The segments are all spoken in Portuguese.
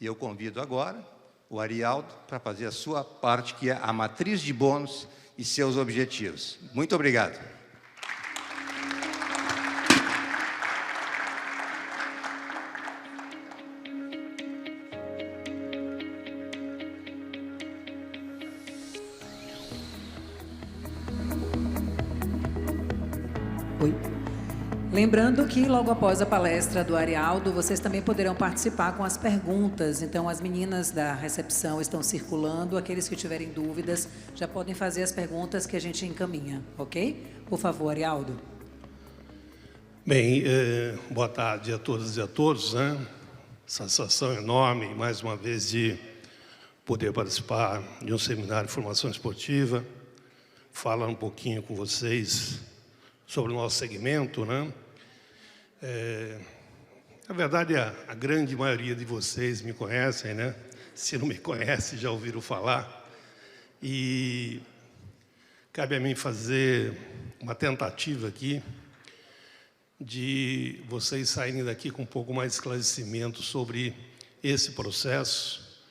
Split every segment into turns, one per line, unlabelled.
E eu convido agora o Arialdo para fazer a sua parte, que é a matriz de bônus e seus objetivos. Muito obrigado.
Oi. Lembrando que logo após a palestra do Arialdo, vocês também poderão participar com as perguntas. Então, as meninas da recepção estão circulando. Aqueles que tiverem dúvidas já podem fazer as perguntas que a gente encaminha, ok? Por favor, Arialdo.
Bem, boa tarde a todas e a todos, né? Satisfação enorme, mais uma vez, de poder participar de um seminário de formação esportiva, falar um pouquinho com vocês sobre o nosso segmento, né? Na verdade, a grande maioria de vocês me conhecem, né? Se não me conhecem, já ouviram falar. E cabe a mim fazer uma tentativa aqui de vocês saírem daqui com um pouco mais de esclarecimento sobre esse processo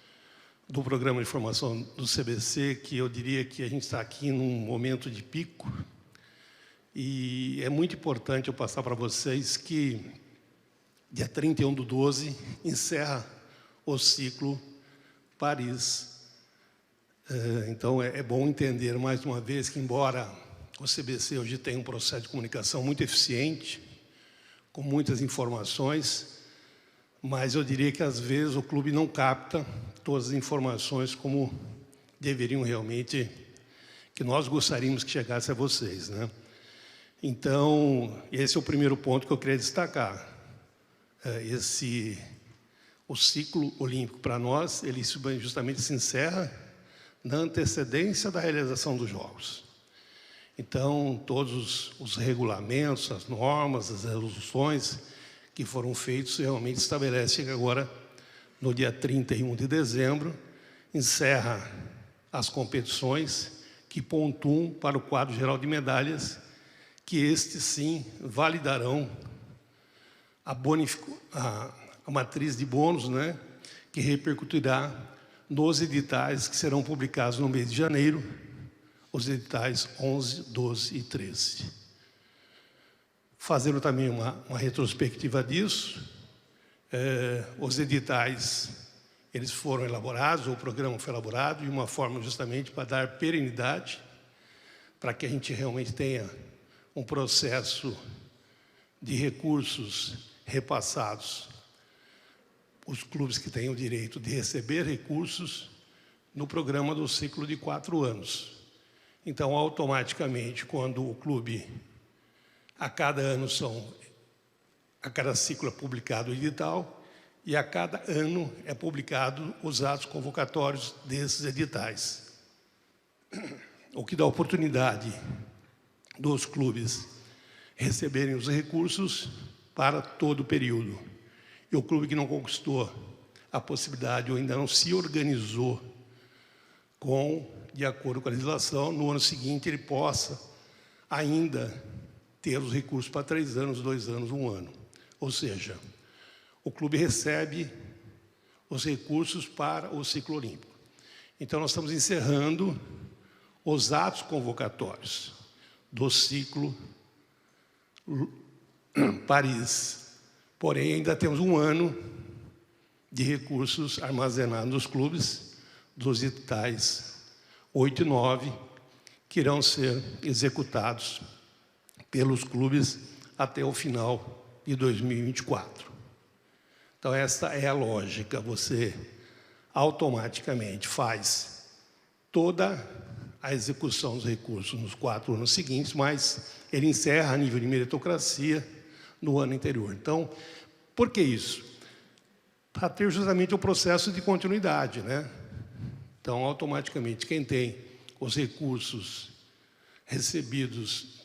do programa de formação do CBC, que eu diria que a gente está aqui num momento de pico. E é muito importante eu passar para vocês que dia 31/12 encerra o ciclo Paris. Então, é bom entender, mais uma vez, que embora o CBC hoje tenha um processo de comunicação muito eficiente, com muitas informações, mas eu diria que, às vezes, o clube não capta todas as informações como deveriam realmente, que nós gostaríamos que chegasse a vocês, né? Então, esse é o primeiro ponto que eu queria destacar. O ciclo olímpico, para nós, ele justamente se encerra na antecedência da realização dos Jogos. Então, todos os regulamentos, as normas, as resoluções que foram feitos realmente estabelecem que agora, no dia 31 de dezembro, encerra as competições que pontuam para o quadro geral de medalhas, que estes, sim, validarão a matriz de bônus, né, que repercutirá nos editais que serão publicados no mês de janeiro, os editais 11, 12 e 13. Fazendo também uma retrospectiva disso, os editais, eles foram elaborados, o programa foi elaborado de uma forma justamente para dar perenidade, para que a gente realmente tenha um processo de recursos repassados, os clubes que têm o direito de receber recursos no programa do ciclo de 4 anos. Então, automaticamente, quando o clube, a cada ciclo é publicado o edital, e a cada ano é publicado os atos convocatórios desses editais. O que dá oportunidade dos clubes receberem os recursos para todo o período. E o clube que não conquistou a possibilidade ou ainda não se organizou de acordo com a legislação, no ano seguinte ele possa ainda ter os recursos para 3 anos, 2 anos, 1 ano. Ou seja, o clube recebe os recursos para o ciclo olímpico. Então, nós estamos encerrando os atos convocatórios do ciclo Paris. Porém, ainda temos 1 ano de recursos armazenados nos clubes, dos editais 8 e 9, que irão ser executados pelos clubes até o final de 2024. Então, essa é a lógica. Você automaticamente faz toda a execução dos recursos nos 4 anos seguintes, mas ele encerra a nível de meritocracia no ano anterior. Então, por que isso? Para ter justamente o processo de continuidade, né? Então, automaticamente, quem tem os recursos recebidos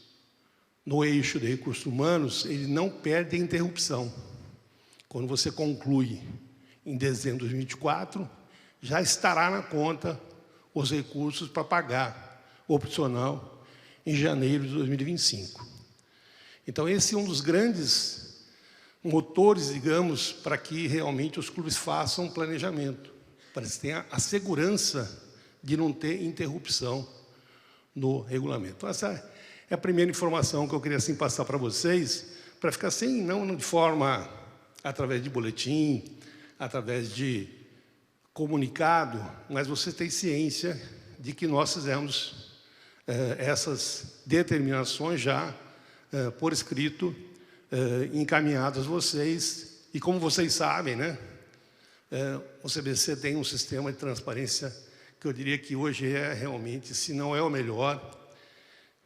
no eixo de recursos humanos, ele não perde a interrupção. Quando você conclui em dezembro de 2024, já estará na conta os recursos para pagar o opcional em janeiro de 2025. Então, esse é um dos grandes motores, digamos, para que realmente os clubes façam um planejamento, para que tenha a segurança de não ter interrupção no regulamento. Então, essa é a primeira informação que eu queria assim, passar para vocês, para ficar sem, não de forma através de boletim, através de comunicado, mas você tem ciência de que nós fizemos essas determinações já por escrito, encaminhadas a vocês. E como vocês sabem, né, o CBC tem um sistema de transparência que eu diria que hoje é realmente, se não é o melhor,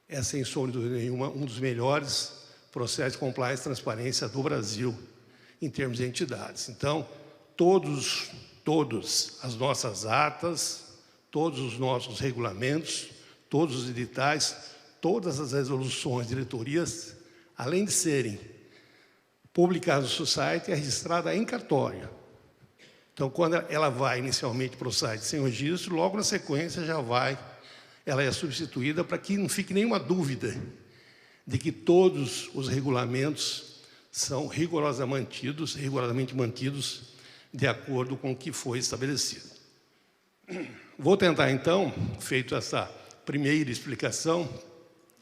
é sem sombra de nenhuma, um dos melhores processos de compliance e transparência do Brasil, em termos de entidades. Então, todas as nossas atas, todos os nossos regulamentos, todos os editais, todas as resoluções, diretorias, além de serem publicadas no site, é registrada em cartório. Então, quando ela vai inicialmente para o site sem registro, logo na sequência ela é substituída para que não fique nenhuma dúvida de que todos os regulamentos são rigorosamente mantidos de acordo com o que foi estabelecido. Vou tentar, então, feito essa primeira explicação,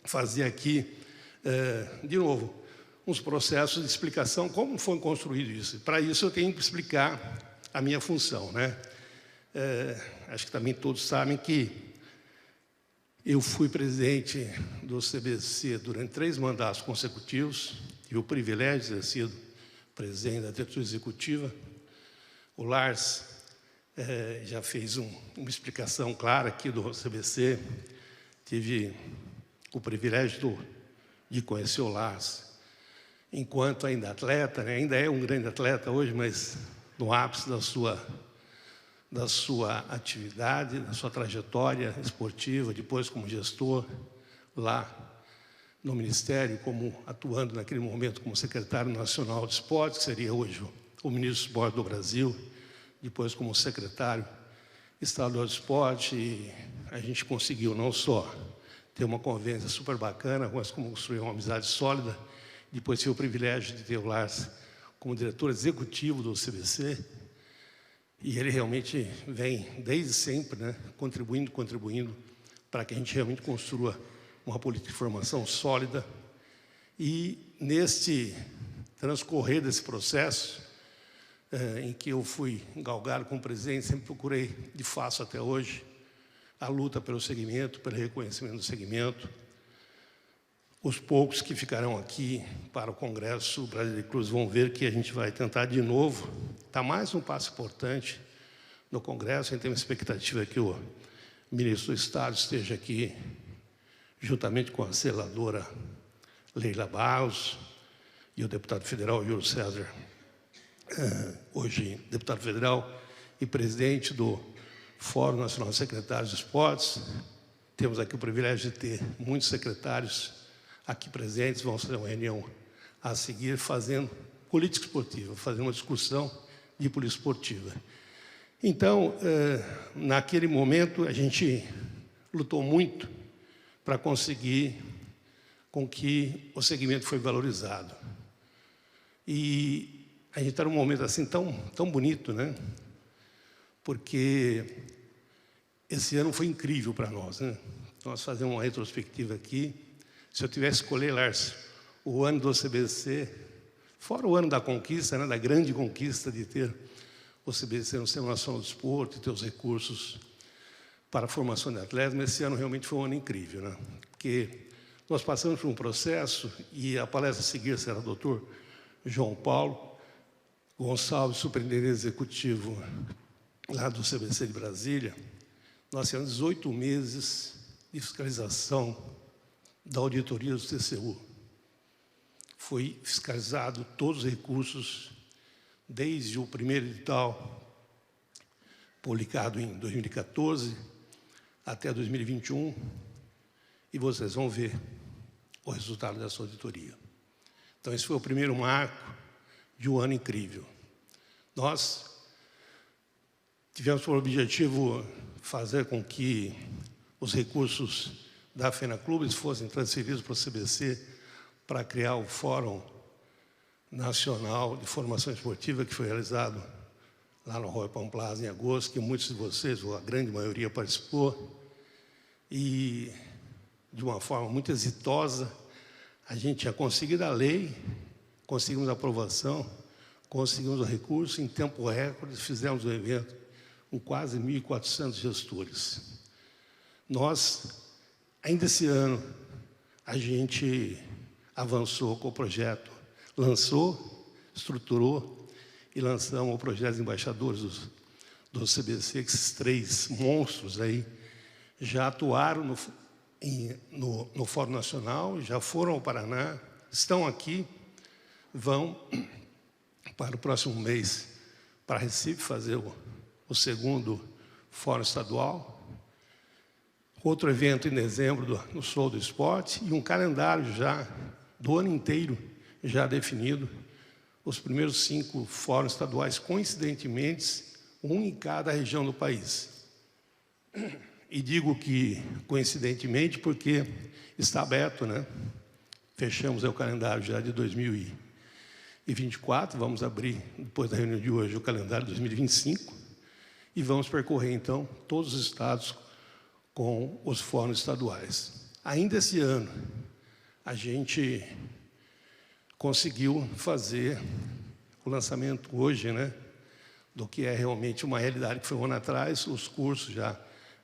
fazer aqui, de novo, uns processos de explicação, como foi construído isso. Para isso, eu tenho que explicar a minha função, né? Acho que também todos sabem que eu fui presidente do CBC durante 3 mandatos consecutivos, tive o privilégio de ter sido presidente da diretoria executiva. O Lars já fez uma explicação clara aqui do CBC. Tive o privilégio de conhecer o Lars enquanto ainda atleta, né? Ainda é um grande atleta hoje, mas no ápice da sua atividade, da sua trajetória esportiva, depois como gestor lá no Ministério, atuando naquele momento como secretário nacional de esportes, que seria hoje o ministro do Esporte do Brasil, depois como secretário estadual de esporte, e a gente conseguiu não só ter uma convivência super bacana, mas como construir uma amizade sólida. Depois tive o privilégio de ter o Lars como diretor executivo do CBC, e ele realmente vem, desde sempre, né, contribuindo para que a gente realmente construa uma política de formação sólida. E, neste transcorrer desse processo, em que eu fui galgado como presidente, sempre procurei, de fato até hoje, a luta pelo segmento, pelo reconhecimento do segmento. Os poucos que ficarão aqui para o Congresso Brasileiro de Clubes vão ver que a gente vai tentar de novo dar mais um passo importante no Congresso. A gente tem uma expectativa que o ministro do Estado esteja aqui, juntamente com a senadora Leila Barros e o deputado federal Júlio César, hoje deputado federal e presidente do Fórum Nacional de Secretários de Esportes. Temos aqui o privilégio de ter muitos secretários aqui presentes. Vamos fazer uma reunião a seguir, fazendo política esportiva, fazendo uma discussão de política esportiva. Então, naquele momento, a gente lutou muito para conseguir com que o segmento foi valorizado. E a gente está num momento assim tão bonito, né? Porque esse ano foi incrível para nós, né? Nós fazemos uma retrospectiva aqui. Se eu tivesse que escolher, Lars, o ano do CBC, fora o ano da conquista, né, da grande conquista de ter o CBC no Sistema Nacional do Desporto, de ter os recursos para a formação de atletas, mas esse ano realmente foi um ano incrível, né? Porque nós passamos por um processo, e a palestra a seguir será do doutor João Paulo Gonçalves, superintendente executivo lá do CBC de Brasília. Nós tivemos 18 meses de fiscalização da auditoria do TCU. Foi fiscalizado todos os recursos, desde o primeiro edital, publicado em 2014, até 2021, e vocês vão ver o resultado dessa auditoria. Então, esse foi o primeiro marco de um ano incrível. Nós tivemos por objetivo fazer com que os recursos da FENA Clubes fossem transferidos para o CBC para criar o Fórum nacional de formação esportiva que foi realizado lá no Royal Palm Plaza em agosto, que muitos de vocês, ou a grande maioria, participou. E, de uma forma muito exitosa, a gente tinha conseguido a lei, conseguimos a aprovação, conseguimos o recurso, em tempo recorde, fizemos o evento com quase 1.400 gestores. Nós, ainda esse ano, a gente avançou com o projeto, lançou, estruturou e lançamos o projeto de embaixadores do CBC, que esses 3 monstros aí já atuaram no Fórum Nacional, já foram ao Paraná, estão aqui, vão para o próximo mês para Recife fazer o segundo Fórum Estadual, outro evento em dezembro no Show do Esporte e um calendário já do ano inteiro já definido, os primeiros 5 fóruns estaduais, coincidentemente, um em cada região do país. E digo que coincidentemente porque está aberto, né? Fechamos o calendário já de 2024, vamos abrir, depois da reunião de hoje, o calendário de 2025 e vamos percorrer, então, todos os estados com os fóruns estaduais. Ainda esse ano, a gente conseguiu fazer o lançamento hoje, né, do que é realmente uma realidade que foi um ano atrás, os cursos já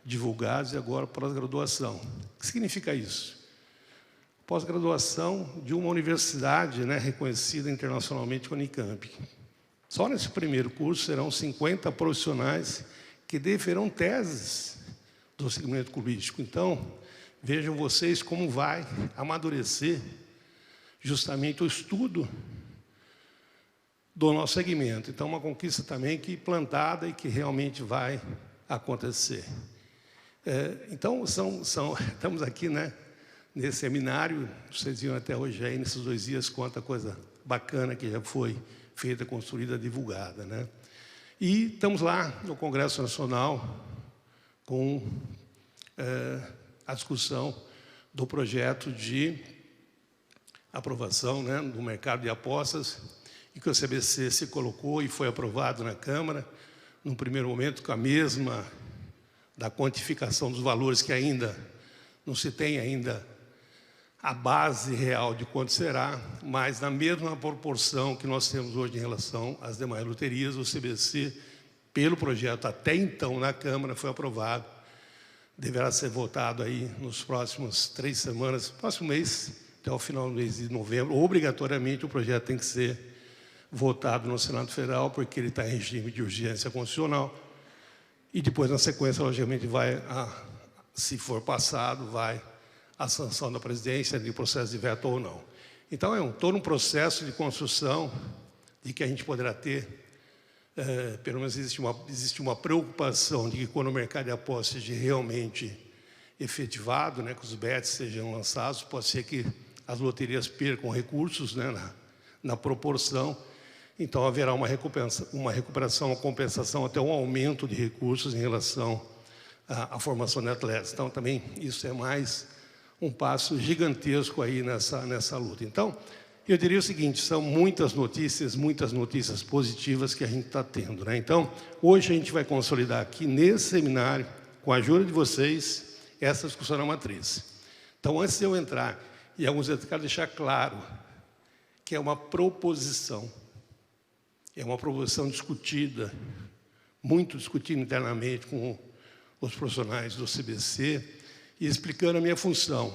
divulgados e agora pós-graduação. O que significa isso? Pós-graduação de uma universidade, né, reconhecida internacionalmente, com a Unicamp. Só nesse primeiro curso serão 50 profissionais que defenderão teses do segmento clubístico. Então, vejam vocês como vai amadurecer justamente o estudo do nosso segmento. Então, uma conquista também que plantada e que realmente vai acontecer. Então, estamos aqui, né, nesse seminário, vocês viram até hoje aí, nesses 2 dias, quanta coisa bacana que já foi feita, construída, divulgada, né? E estamos lá no Congresso Nacional com a discussão do projeto de aprovação, né, do mercado de apostas, e que o CBC se colocou e foi aprovado na Câmara, num primeiro momento com a mesma da quantificação dos valores, que ainda não se tem ainda a base real de quanto será, mas na mesma proporção que nós temos hoje em relação às demais loterias, o CBC, pelo projeto até então na Câmara, foi aprovado, deverá ser votado aí nos próximos 3 semanas, próximo mês, até o final do mês de novembro. Obrigatoriamente o projeto tem que ser votado no Senado Federal, porque ele está em regime de urgência constitucional, e depois, na sequência, logicamente, vai, se for passado, vai a sanção da presidência de processo de veto ou não. Então, é todo um processo de construção de que a gente poderá ter, pelo menos existe uma preocupação de que quando o mercado de apostas seja realmente efetivado, né, que os bets sejam lançados, pode ser que as loterias percam recursos, né, na proporção. Então, haverá uma recuperação, uma compensação, até um aumento de recursos em relação à formação de atletas. Então, também, isso é mais um passo gigantesco aí nessa luta. Então, eu diria o seguinte, são muitas notícias positivas que a gente está tendo, né? Então, hoje a gente vai consolidar aqui, nesse seminário, com a ajuda de vocês, essa discussão na matriz. Então, antes de eu entrar, e alguns eu quero deixar claro que é uma proposição discutida, muito discutida internamente com os profissionais do CBC, e explicando a minha função.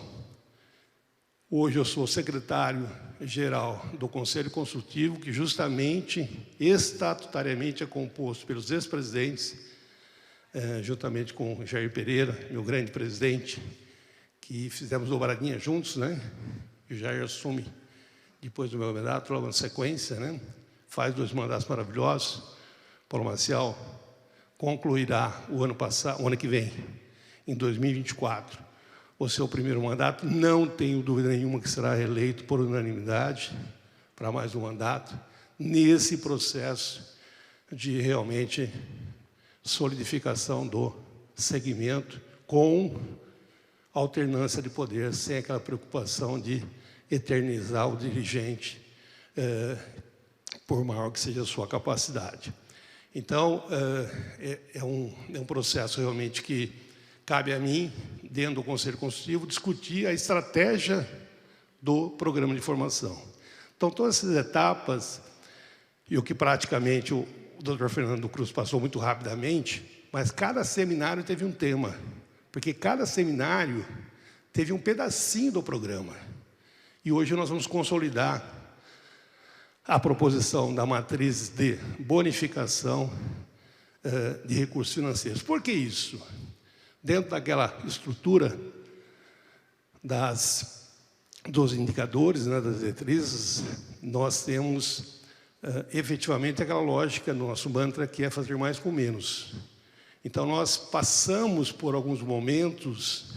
Hoje eu sou secretário-geral do Conselho Consultivo, que justamente, estatutariamente, é composto pelos ex-presidentes, juntamente com Jair Pereira, meu grande presidente, que fizemos dobradinha juntos, né? O Jair assume depois do meu mandato, logo na sequência, né? Faz 2 mandatos maravilhosos. Paulo Maciel concluirá o ano que vem, em 2024, o seu primeiro mandato. Não tenho dúvida nenhuma que será reeleito por unanimidade para mais um mandato, nesse processo de realmente solidificação do segmento, com alternância de poder, sem aquela preocupação de eternizar o dirigente por maior que seja a sua capacidade. Então, é um processo realmente que cabe a mim, dentro do Conselho Consultivo, discutir a estratégia do programa de formação. Então, todas essas etapas, e o que praticamente o Dr. Fernando Cruz passou muito rapidamente, mas cada seminário teve um tema, porque cada seminário teve um pedacinho do programa. E hoje nós vamos consolidar a proposição da matriz de bonificação de recursos financeiros. Por que isso? Dentro daquela estrutura dos indicadores, né, das diretrizes, nós temos efetivamente aquela lógica do nosso mantra, que é fazer mais com menos. Então, nós passamos por alguns momentos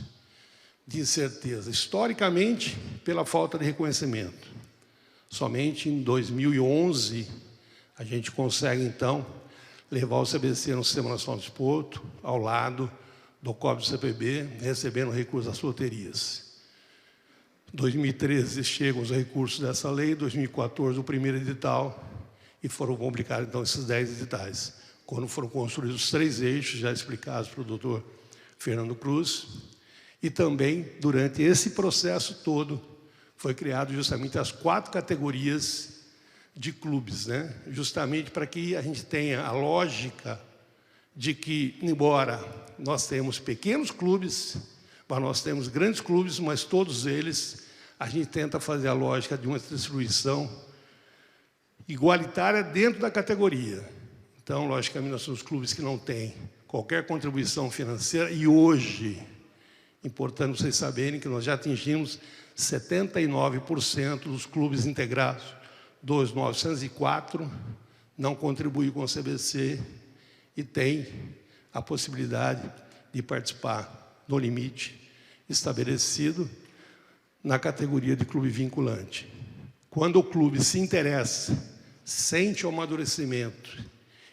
de incerteza, historicamente, pela falta de reconhecimento. Somente em 2011, a gente consegue, então, levar o CBC no Sistema Nacional de Desporto, ao lado do COB do CPB, recebendo recursos das loterias. Em 2013, chegam os recursos dessa lei, em 2014, o primeiro edital, e foram publicados, então, esses 10 editais. Quando foram construídos os 3 eixos, já explicados pelo doutor Fernando Cruz, e também, durante esse processo todo, foi criado justamente as 4 categorias de clubes, né? Justamente para que a gente tenha a lógica de que, embora nós temos pequenos clubes, mas nós temos grandes clubes, mas todos eles, a gente tenta fazer a lógica de uma distribuição igualitária dentro da categoria. Então, logicamente, nós temos clubes que não têm qualquer contribuição financeira, e hoje, importante vocês saberem que nós já atingimos 79% dos clubes integrados dos 904 não contribuem com o CBC e tem a possibilidade de participar no limite estabelecido na categoria de clube vinculante. Quando o clube se interessa, sente o amadurecimento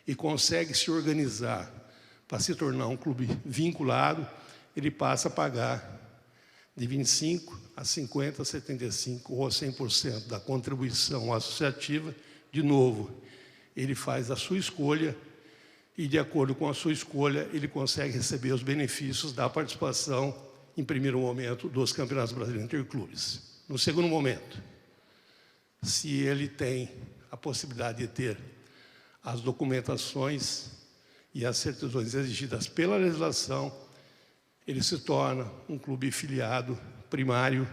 e consegue se organizar para se tornar um clube vinculado, ele passa a pagar de 25% a 50%, a 75% ou a 100% da contribuição associativa. De novo, ele faz a sua escolha e, de acordo com a sua escolha, ele consegue receber os benefícios da participação, em primeiro momento, dos Campeonatos Brasileiros Interclubes. No segundo momento, se ele tem a possibilidade de ter as documentações e as certidões exigidas pela legislação, ele se torna um clube filiado primário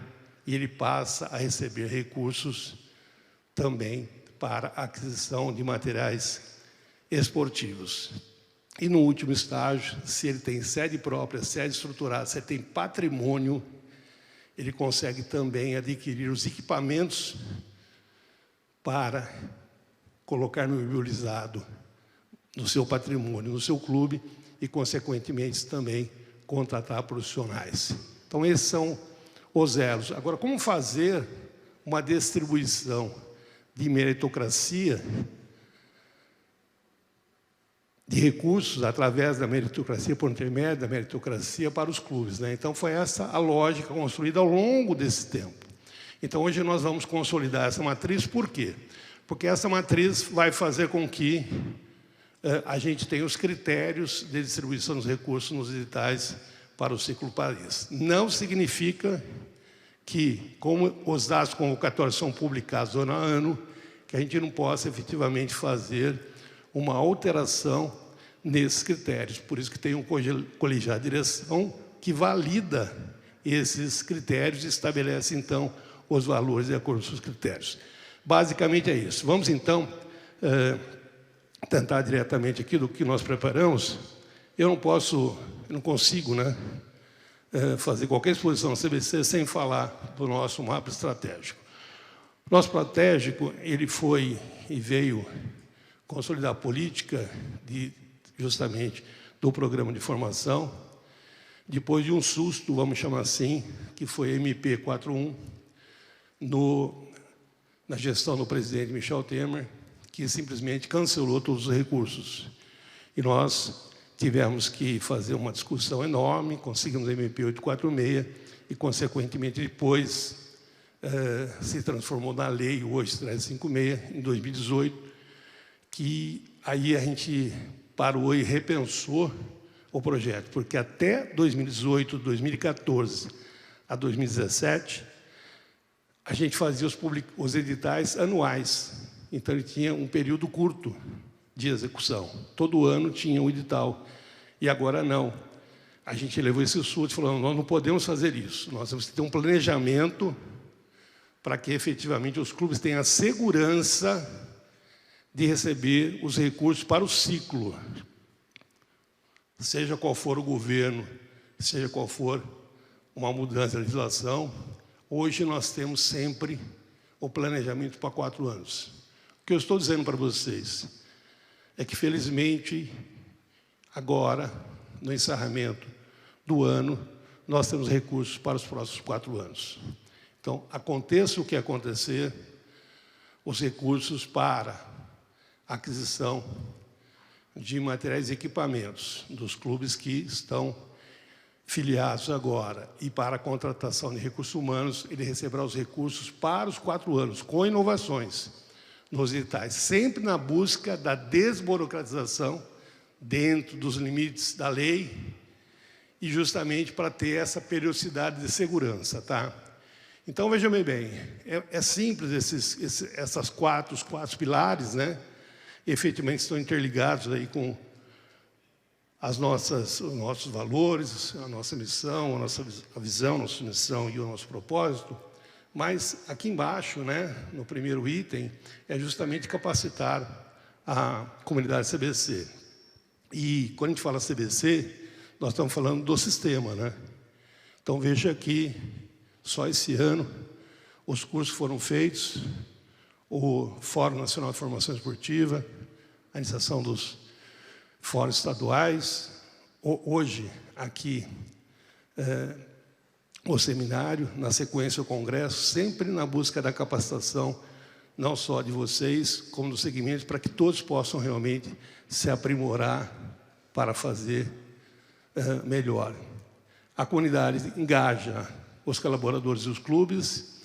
e ele passa a receber recursos também para a aquisição de materiais esportivos. E no último estágio, se ele tem sede própria, sede estruturada, se ele tem patrimônio, ele consegue também adquirir os equipamentos para colocar no imobilizado no seu patrimônio, no seu clube e, consequentemente, também contratar profissionais. Então, esses são os elos. Agora, como fazer uma distribuição de meritocracia, de recursos através da meritocracia, por intermédio da meritocracia para os clubes, né? Então, foi essa a lógica construída ao longo desse tempo. Então, hoje nós vamos consolidar essa matriz. Por quê? Porque essa matriz vai fazer com que a gente tenha os critérios de distribuição dos recursos nos editais para o ciclo Paris. Não significa que, como os dados convocatórios são publicados ano a ano, que a gente não possa efetivamente fazer uma alteração nesses critérios. Por isso que tem um colegiado de direção que valida esses critérios e estabelece, então, os valores de acordo com os seus critérios. Basicamente é isso. Vamos, então, tentar diretamente aqui do que nós preparamos. Eu não consigo, né, fazer qualquer exposição no CBC sem falar do nosso mapa estratégico. O nosso estratégico, ele foi e veio consolidar a política justamente do programa de formação, depois de um susto, vamos chamar assim, que foi a MP 41, na gestão do presidente Michel Temer, que simplesmente cancelou todos os recursos. E nós tivemos que fazer uma discussão enorme, conseguimos a MP 846 e, consequentemente, depois se transformou na lei hoje 356, em 2018, que aí a gente parou e repensou o projeto, porque até 2018, 2014 a 2017, a gente fazia os editais anuais. Então, ele tinha um período curto de execução. Todo ano tinha um edital. E agora não. A gente levou esse surto falando, nós não podemos fazer isso. Nós temos que ter um planejamento para que, efetivamente, os clubes tenham a segurança de receber os recursos para o ciclo. Seja qual for o governo, seja qual for uma mudança de legislação, hoje nós temos sempre o planejamento para 4 anos. O que eu estou dizendo para vocês é que, felizmente, agora, no encerramento do ano, nós temos recursos para os próximos 4 anos. Então, aconteça o que acontecer, os recursos para a aquisição de materiais e equipamentos dos clubes que estão filiados agora e para a contratação de recursos humanos, ele receberá os recursos para os 4 anos, com inovações nos editais, sempre na busca da desburocratização dentro dos limites da lei e justamente para ter essa periodicidade de segurança, tá? Então, vejam bem, é simples os 4 pilares, né? Efetivamente estão interligados aí com os nossos valores, a nossa missão, a visão, a nossa missão e o nosso propósito. Mas aqui embaixo, né, no primeiro item, é justamente capacitar a comunidade CBC. E quando a gente fala CBC, nós estamos falando do sistema, né? Então veja aqui, só esse ano, os cursos foram feitos, o Fórum Nacional de Formação Esportiva, a iniciação dos fóruns estaduais, hoje aqui o seminário, na sequência o congresso, sempre na busca da capacitação, não só de vocês, como dos segmentos, para que todos possam realmente se aprimorar para fazer melhor. A comunidade engaja os colaboradores e os clubes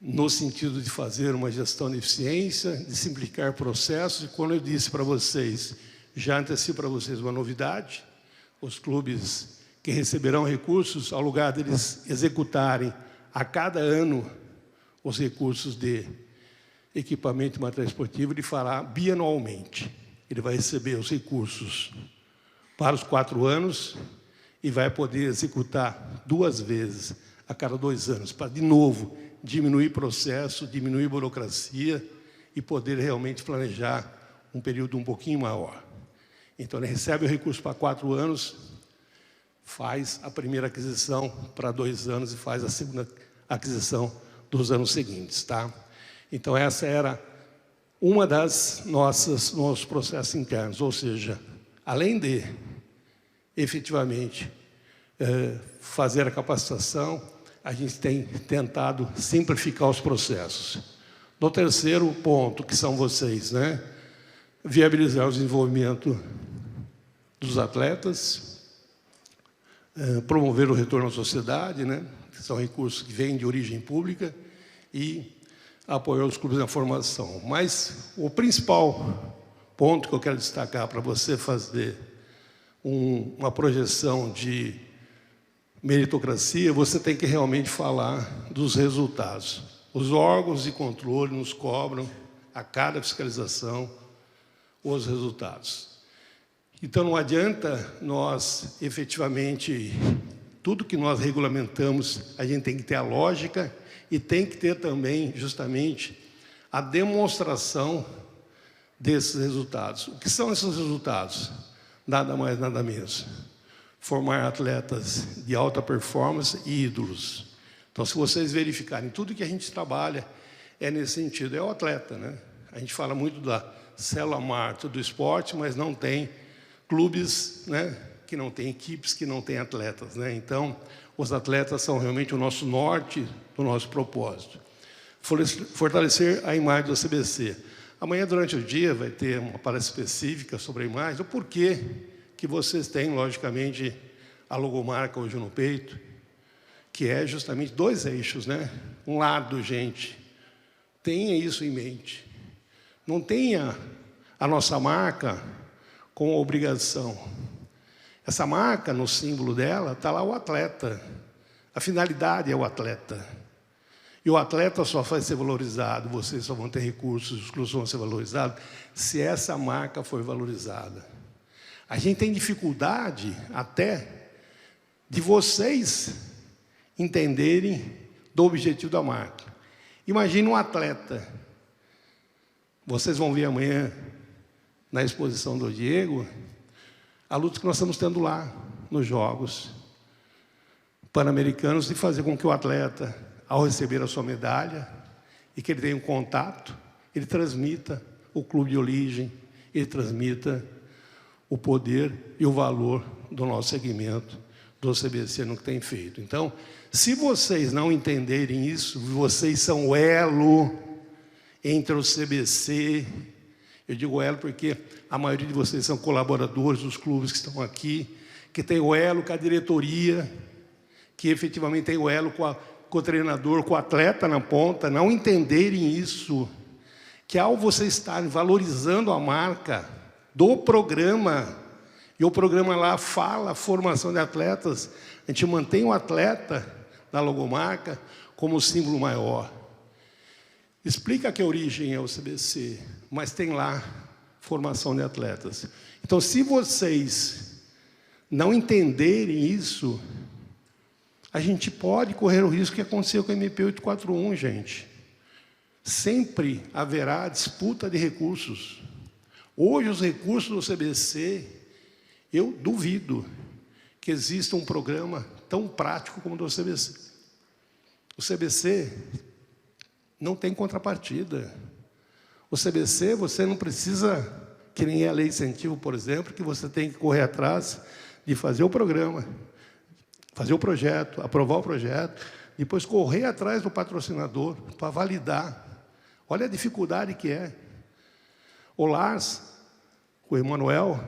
no sentido de fazer uma gestão de eficiência, de simplificar processos, e quando eu disse para vocês, já antecipo para vocês uma novidade, os clubes que receberão recursos, ao lugar deles executarem a cada ano os recursos de equipamento e material esportivo, ele fará bianualmente. Ele vai receber os recursos para os 4 anos e vai poder executar 2 vezes a cada 2 anos, para, de novo, diminuir processo, diminuir burocracia e poder realmente planejar um período um pouquinho maior. Então, ele recebe o recurso para 4 anos, faz a primeira aquisição para 2 anos e faz a segunda aquisição dos anos seguintes, tá? Então, essa era uma das nossos processos internos, ou seja, além de, efetivamente, fazer a capacitação, a gente tem tentado simplificar os processos. No terceiro ponto, que são vocês, né? Viabilizar o desenvolvimento dos atletas, promover o retorno à sociedade, né? Que são recursos que vêm de origem pública, e apoiar os clubes na formação. Mas o principal ponto que eu quero destacar para você fazer uma projeção de meritocracia, você tem que realmente falar dos resultados. Os órgãos de controle nos cobram, a cada fiscalização, os resultados. Então, não adianta nós, efetivamente, tudo que nós regulamentamos, a gente tem que ter a lógica e tem que ter também, justamente, a demonstração desses resultados. O que são esses resultados? Nada mais, nada menos. Formar atletas de alta performance e ídolos. Então, se vocês verificarem, tudo que a gente trabalha é nesse sentido. É o atleta, né? A gente fala muito da célula mártir do esporte, mas não tem clubes, né, que não tem equipes, que não tem atletas, né? Então, os atletas são realmente o nosso norte do nosso propósito. Fortalecer a imagem do CBC. Amanhã, durante o dia, vai ter uma palestra específica sobre a imagem, o porquê que vocês têm, logicamente, a logomarca hoje no peito, que é justamente 2 eixos, né? Um lado, gente, tenha isso em mente. Não tenha a nossa marca com obrigação. Essa marca, no símbolo dela, está lá o atleta. A finalidade é o atleta. E o atleta só vai ser valorizado, vocês só vão ter recursos, os clubes vão ser valorizados, se essa marca for valorizada. A gente tem dificuldade até de vocês entenderem do objetivo da marca. Imagine um atleta. Vocês vão ver amanhã, na exposição do Diego, a luta que nós estamos tendo lá, nos Jogos Pan-Americanos, de fazer com que o atleta, ao receber a sua medalha, e que ele tenha um contato, ele transmita o clube de origem, ele transmita o poder e o valor do nosso segmento, do CBC no que tem feito. Então, se vocês não entenderem isso, vocês são o elo entre o CBC, eu digo elo porque a maioria de vocês são colaboradores dos clubes que estão aqui, que tem o elo com a diretoria, que efetivamente tem o elo com o treinador, com o atleta na ponta, não entenderem isso, que ao vocês estarem valorizando a marca do programa, e o programa lá fala formação de atletas, a gente mantém o atleta na logomarca como símbolo maior. Explica que a origem é o CBC, mas tem lá formação de atletas. Então, se vocês não entenderem isso, a gente pode correr o risco que aconteceu com a MP 841, gente. Sempre haverá disputa de recursos. Hoje, os recursos do CBC, eu duvido que exista um programa tão prático como o do CBC. O CBC não tem contrapartida. O CBC, você não precisa, que nem a lei de incentivo, por exemplo, que você tem que correr atrás de fazer o programa, fazer o projeto, aprovar o projeto, depois correr atrás do patrocinador para validar. Olha a dificuldade que é. O Lars, o Emanuel,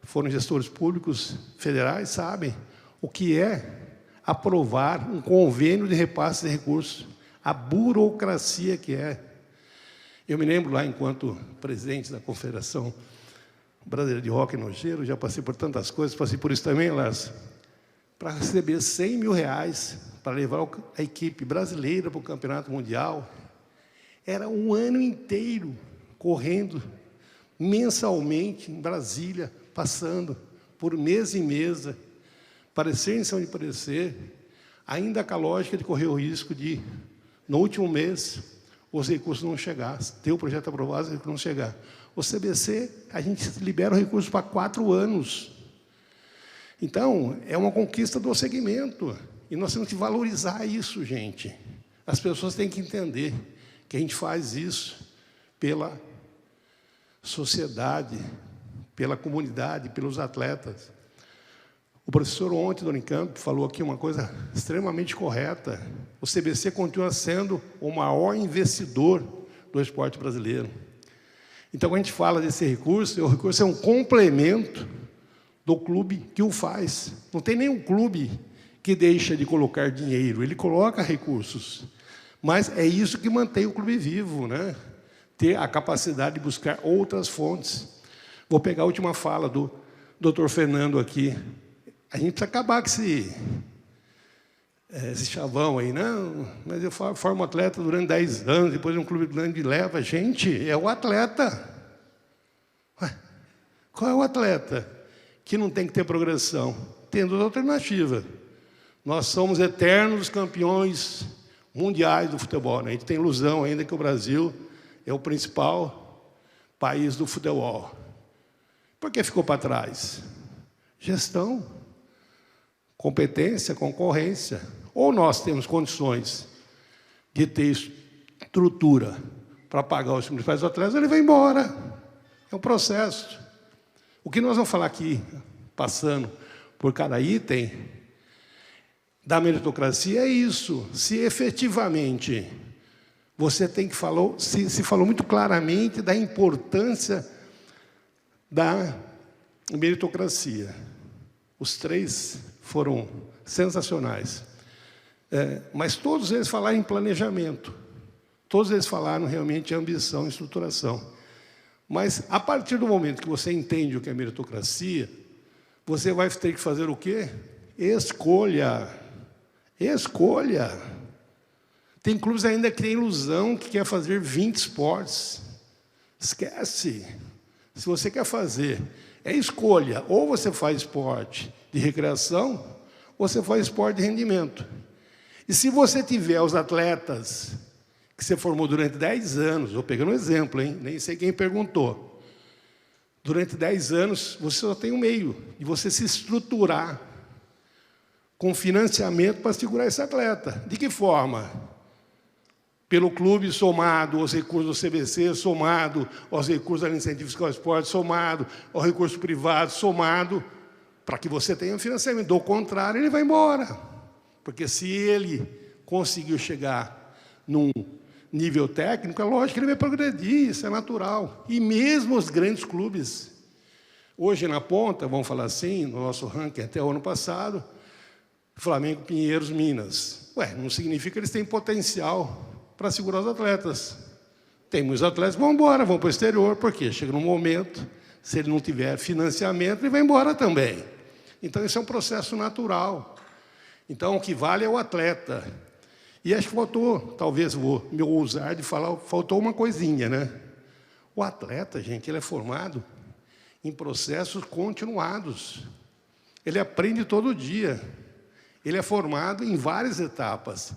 foram gestores públicos federais, sabem o que é aprovar um convênio de repasse de recursos, a burocracia que é. Eu me lembro lá, enquanto presidente da Confederação Brasileira de Hóquei no Gelo, já passei por tantas coisas, passei por isso também, Lars, para receber R$100 mil para levar a equipe brasileira para o Campeonato Mundial. Era um ano inteiro correndo, mensalmente, em Brasília, passando por mesa em mesa, parecer em cima de parecer, ainda com a lógica de correr o risco de, no último mês, os recursos não chegassem, ter o projeto aprovado, os recursos não chegar. O CBC, a gente libera o recurso para 4 anos. Então, é uma conquista do segmento. E nós temos que valorizar isso, gente. As pessoas têm que entender que a gente faz isso pela sociedade, pela comunidade, pelos atletas. O professor ontem do Unicamp falou aqui uma coisa extremamente correta. O CBC continua sendo o maior investidor do esporte brasileiro. Então, quando a gente fala desse recurso, o recurso é um complemento do clube que o faz. Não tem nenhum clube que deixa de colocar dinheiro, ele coloca recursos. Mas é isso que mantém o clube vivo, né? Ter a capacidade de buscar outras fontes. Vou pegar a última fala do Dr. Fernando aqui. A gente precisa acabar com esse chavão aí, não, mas eu formo atleta durante 10 anos, depois um clube grande leva. Gente, é o atleta. Ué, qual é o atleta que não tem que ter progressão? Tendo alternativa. Nós somos eternos campeões mundiais do futebol, né? A gente tem ilusão ainda que o Brasil é o principal país do futebol. Por que ficou para trás? Gestão, competência, concorrência. Ou nós temos condições de ter estrutura para pagar os principais atletas, ele vai embora. É um processo. O que nós vamos falar aqui, passando por cada item da meritocracia, é isso. Se efetivamente você tem que falar, se falou muito claramente da importância da meritocracia. Os 3 foram sensacionais. Mas todos eles falaram em planejamento. Todos eles falaram realmente em ambição e estruturação. Mas, a partir do momento que você entende o que é meritocracia, você vai ter que fazer o quê? Escolha. Escolha. Tem clubes ainda que têm ilusão que quer fazer 20 esportes. Esquece. Se você quer fazer, é escolha. Ou você faz esporte de recreação, ou você faz esporte de rendimento. E se você tiver os atletas que você formou durante 10 anos, estou pegando um exemplo, hein? Nem sei quem perguntou. Durante 10 anos, você só tem um meio de você se estruturar com financiamento para segurar esse atleta. De que forma? Pelo clube somado aos recursos do CBC, somado aos recursos da Incentivo Fiscal ao Esporte, somado ao recurso privado, somado para que você tenha um financiamento. Do contrário, ele vai embora. Porque se ele conseguiu chegar num nível técnico, é lógico que ele vai progredir, isso é natural. E mesmo os grandes clubes, hoje na ponta, vamos falar assim, no nosso ranking até o ano passado, Flamengo, Pinheiros, Minas. Ué, não significa que eles têm potencial para segurar os atletas. Tem muitos atletas que vão embora, vão para o exterior, porque chega num momento, se ele não tiver financiamento, ele vai embora também. Então, isso é um processo natural. Então, o que vale é o atleta. E acho que faltou, talvez vou me ousar de falar, faltou uma coisinha, né? O atleta, gente, ele é formado em processos continuados. Ele aprende todo dia. Ele é formado em várias etapas.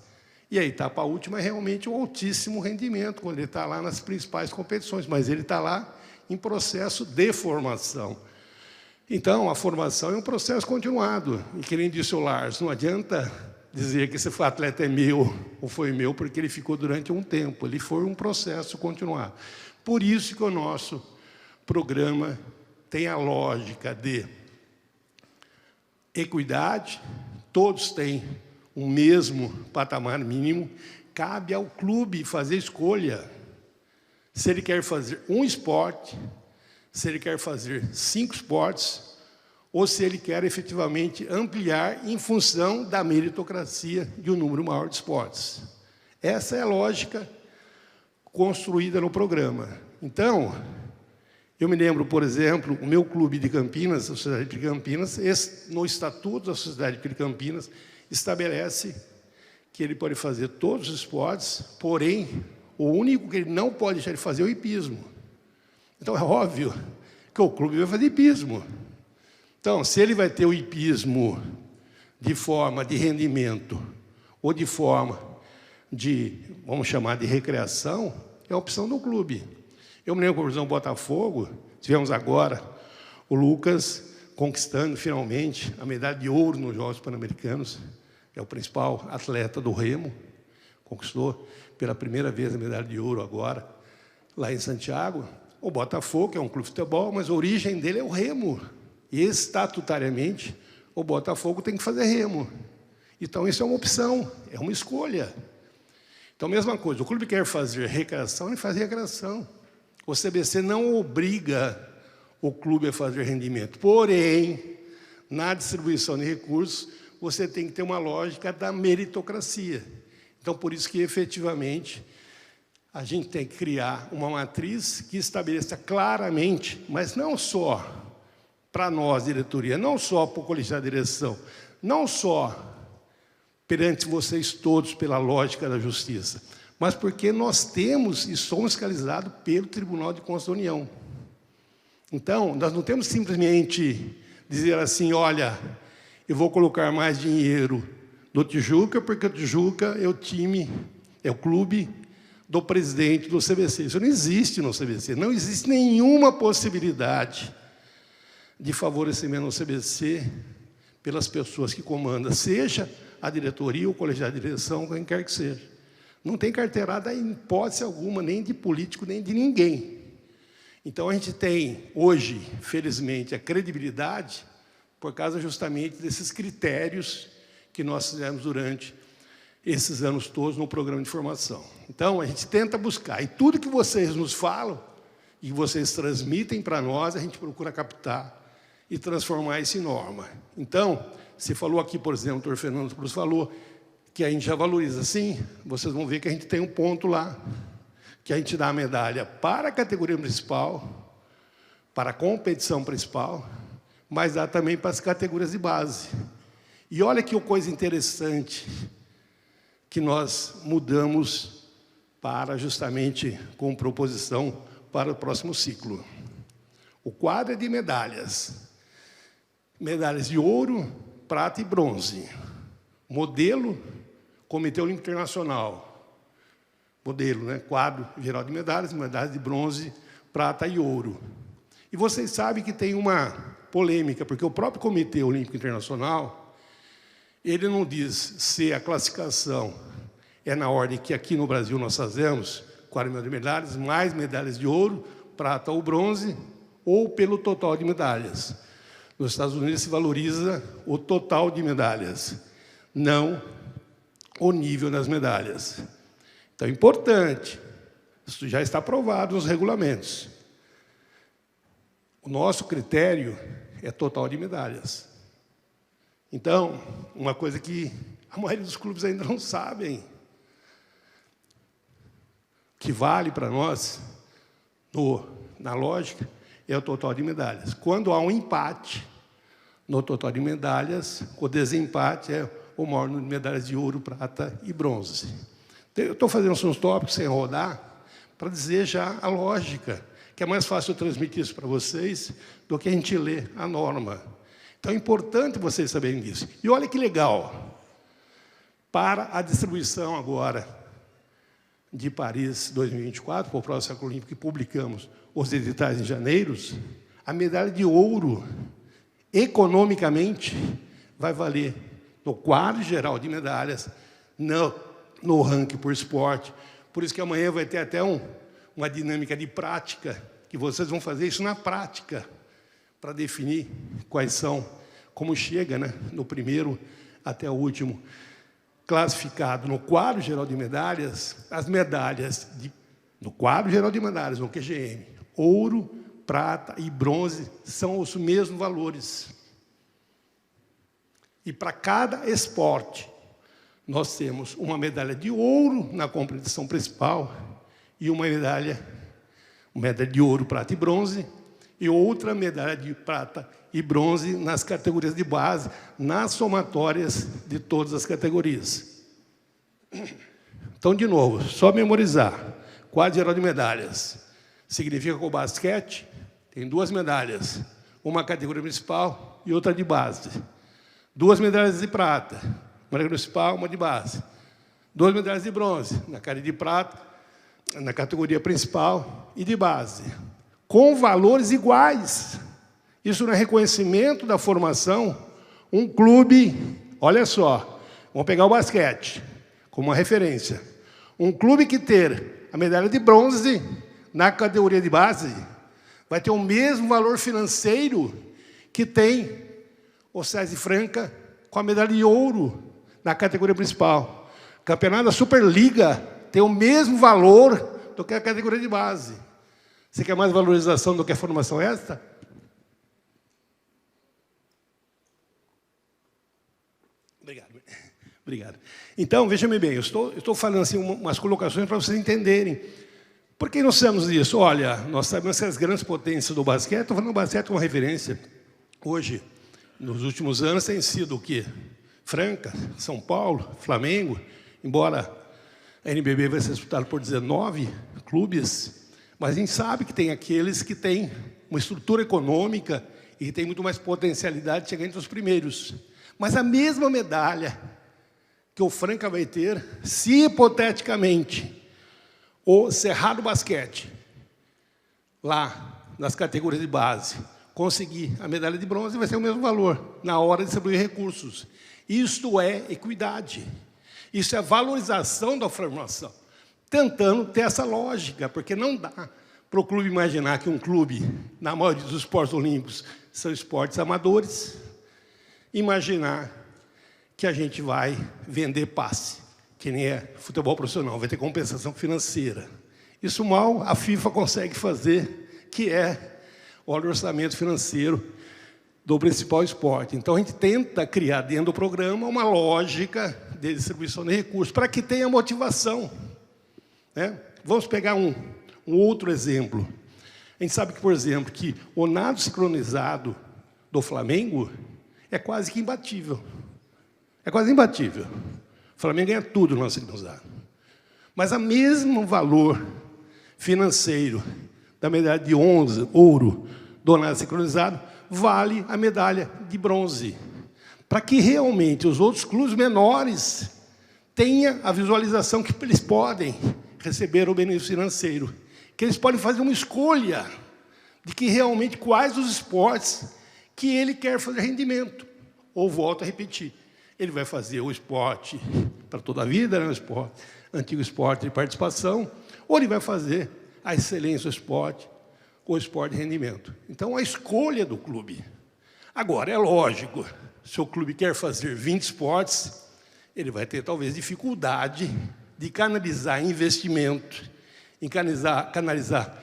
E a etapa última é realmente o altíssimo rendimento, quando ele está lá nas principais competições, mas ele está lá em processo de formação. Então, a formação é um processo continuado. E que nem disse o Lars, não adianta dizer que esse atleta é meu ou foi meu, porque ele ficou durante um tempo. Ele foi um processo continuado. Por isso que o nosso programa tem a lógica de equidade, todos têm o mesmo patamar mínimo, cabe ao clube fazer escolha. Se ele quer fazer um esporte, se ele quer fazer 5 esportes, ou se ele quer efetivamente ampliar em função da meritocracia de um número maior de esportes. Essa é a lógica construída no programa. Então, eu me lembro, por exemplo, o meu clube de Campinas, a Sociedade de Campinas, no Estatuto da Sociedade de Campinas, estabelece que ele pode fazer todos os esportes, porém, o único que ele não pode deixar de fazer é o hipismo. Então, é óbvio que o clube vai fazer hipismo. Então, se ele vai ter o hipismo de forma de rendimento ou de forma de, vamos chamar de recreação, é a opção do clube. Eu me lembro, por exemplo, Botafogo, tivemos agora o Lucas conquistando, finalmente, a medalha de ouro nos Jogos Pan-Americanos, é o principal atleta do remo, conquistou pela primeira vez a medalha de ouro agora, lá em Santiago. O Botafogo, que é um clube de futebol, mas a origem dele é o remo. E, estatutariamente, o Botafogo tem que fazer remo. Então, isso é uma opção, é uma escolha. Então, mesma coisa, o clube quer fazer recreação, ele faz recreação. O CBC não obriga o clube a fazer rendimento. Porém, na distribuição de recursos, você tem que ter uma lógica da meritocracia. Então, por isso que, efetivamente, a gente tem que criar uma matriz que estabeleça claramente, mas não só para nós, diretoria, não só para o colegiado de direção, não só perante vocês todos pela lógica da justiça, mas porque nós temos e somos fiscalizados pelo Tribunal de Contas da União. Então, nós não temos simplesmente dizer assim, olha, eu vou colocar mais dinheiro no Tijuca, porque o Tijuca é o time, é o clube do presidente do CBC. Isso não existe no CBC, não existe nenhuma possibilidade de favorecimento no CBC pelas pessoas que comandam, seja a diretoria, o colegiado de direção, quem quer que seja. Não tem carteirada em hipótese alguma, nem de político, nem de ninguém. Então, a gente tem, hoje, felizmente, a credibilidade por causa justamente desses critérios que nós fizemos durante esses anos todos no programa de formação. Então, a gente tenta buscar, e tudo que vocês nos falam, e vocês transmitem para nós, a gente procura captar e transformar isso em norma. Então, você falou aqui, por exemplo, o doutor Fernando Cruz falou que a gente já valoriza. Sim, vocês vão ver que a gente tem um ponto lá, que a gente dá a medalha para a categoria municipal, para a competição principal, mas dá também para as categorias de base. E olha que coisa interessante que nós mudamos para justamente com proposição para o próximo ciclo. O quadro é de medalhas. Medalhas de ouro, prata e bronze. Modelo, Comitê Olímpico Internacional. Modelo, né? Quadro geral de medalhas de bronze, prata e ouro. E vocês sabem que tem uma polêmica, porque o próprio Comitê Olímpico Internacional, ele não diz se a classificação é na ordem que aqui no Brasil nós fazemos, 40 mil medalhas, mais medalhas de ouro, prata ou bronze, ou pelo total de medalhas. Nos Estados Unidos se valoriza o total de medalhas, não o nível das medalhas. Então, é importante, isso já está aprovado nos regulamentos. O nosso critério é total de medalhas. Então, uma coisa que a maioria dos clubes ainda não sabem, que vale para nós, na lógica, é o total de medalhas. Quando há um empate no total de medalhas, o desempate é o maior número de medalhas de ouro, prata e bronze. Então, eu estou fazendo uns tópicos sem rodar para dizer já a lógica, que é mais fácil eu transmitir isso para vocês do que a gente ler a norma. Então, é importante vocês saberem disso. E olha que legal, para a distribuição agora de Paris 2024, para o próximo ciclo olímpico, que publicamos os editais em janeiro, a medalha de ouro, economicamente, vai valer no quadro geral de medalhas, no ranking por esporte. Por isso que amanhã vai ter até uma dinâmica de prática, que vocês vão fazer isso na prática, para definir quais são, como chega, né, no primeiro até o último classificado no quadro geral de medalhas, as medalhas no quadro geral de medalhas, no QGM, ouro, prata e bronze são os mesmos valores. E para cada esporte, nós temos uma medalha de ouro na competição principal e uma medalha de ouro, prata e bronze, e outra medalha de prata e bronze nas categorias de base, nas somatórias de todas as categorias. Então, de novo, só memorizar. Quadro geral de medalhas. Significa que o basquete tem 2 medalhas, uma categoria principal e outra de base. 2 medalhas de prata, uma principal, uma de base. 2 medalhas de bronze, na categoria de prata, na categoria principal e de base, com valores iguais. Isso não é reconhecimento da formação. Um clube, olha só, vamos pegar o basquete como uma referência. Um clube que ter a medalha de bronze na categoria de base vai ter o mesmo valor financeiro que tem o SESI Franca com a medalha de ouro na categoria principal. O campeonato da Superliga tem o mesmo valor do que a categoria de base. Você quer mais valorização do que a formação extra? Obrigado. Então, veja-me bem, eu estou falando assim, umas colocações para vocês entenderem. Por que nós sabemos disso? Olha, nós sabemos que as grandes potências do basquete, estou falando do basquete como referência. Hoje, nos últimos anos, tem sido o quê? Franca, São Paulo, Flamengo, embora a NBB vai ser disputada por 19 clubes, mas a gente sabe que tem aqueles que têm uma estrutura econômica e que têm muito mais potencialidade de chegar entre os primeiros. Mas a mesma medalha que o Franca vai ter, se hipoteticamente o Cerrado Basquete, lá nas categorias de base, conseguir a medalha de bronze, vai ser o mesmo valor na hora de distribuir recursos. Isto é equidade. Isso é valorização da formação. Tentando ter essa lógica, porque não dá para o clube imaginar que um clube, na maioria dos esportes olímpicos, são esportes amadores, imaginar que a gente vai vender passe, que nem é futebol profissional, vai ter compensação financeira. Isso mal a FIFA consegue fazer, que é o orçamento financeiro do principal esporte. Então, a gente tenta criar dentro do programa uma lógica de distribuição de recursos, para que tenha motivação. Né? Vamos pegar um outro exemplo. A gente sabe que, por exemplo, que o nado sincronizado do Flamengo é quase que imbatível. É quase imbatível. O Flamengo ganha tudo no nado sincronizado. Mas o mesmo valor financeiro da medalha de ouro do nado sincronizado vale a medalha de bronze. Para que realmente os outros clubes menores tenham a visualização que eles podem receber o benefício financeiro, que eles podem fazer uma escolha de que realmente quais os esportes que ele quer fazer rendimento. Ou, volto a repetir, ele vai fazer o esporte para toda a vida, né, o esporte, antigo esporte de participação, ou ele vai fazer a excelência do esporte, ou esporte de rendimento. Então, a escolha do clube. Agora, é lógico, se o clube quer fazer 20 esportes, ele vai ter, talvez, dificuldade de canalizar investimento, em canalizar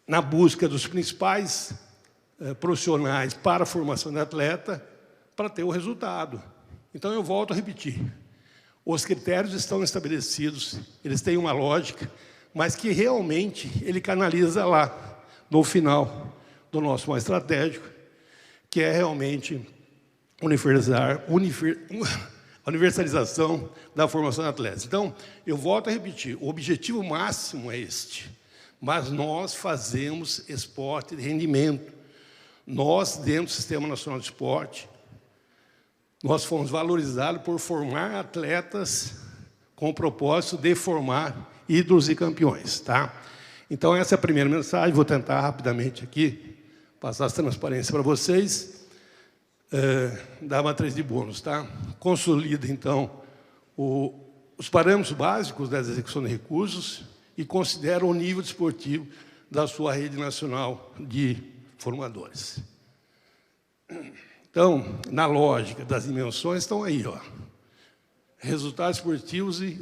na busca dos principais profissionais para a formação de atleta, para ter o resultado. Então, eu volto a repetir. Os critérios estão estabelecidos, eles têm uma lógica, mas que realmente ele canaliza lá, no final do nosso mais estratégico, que é realmente a universalização da formação de atletas. Então, eu volto a repetir, o objetivo máximo é este, mas nós fazemos esporte de rendimento. Nós, dentro do Sistema Nacional de Esporte, nós fomos valorizados por formar atletas com o propósito de formar ídolos e campeões. Tá? Então, essa é a primeira mensagem. Vou tentar rapidamente aqui passar essa transparência para vocês. Da matriz de bônus. Tá? Consolida, então, os parâmetros básicos da execução de recursos e considera o nível desportivo da sua rede nacional de formadores. Então, na lógica das dimensões, estão aí, ó, resultados esportivos e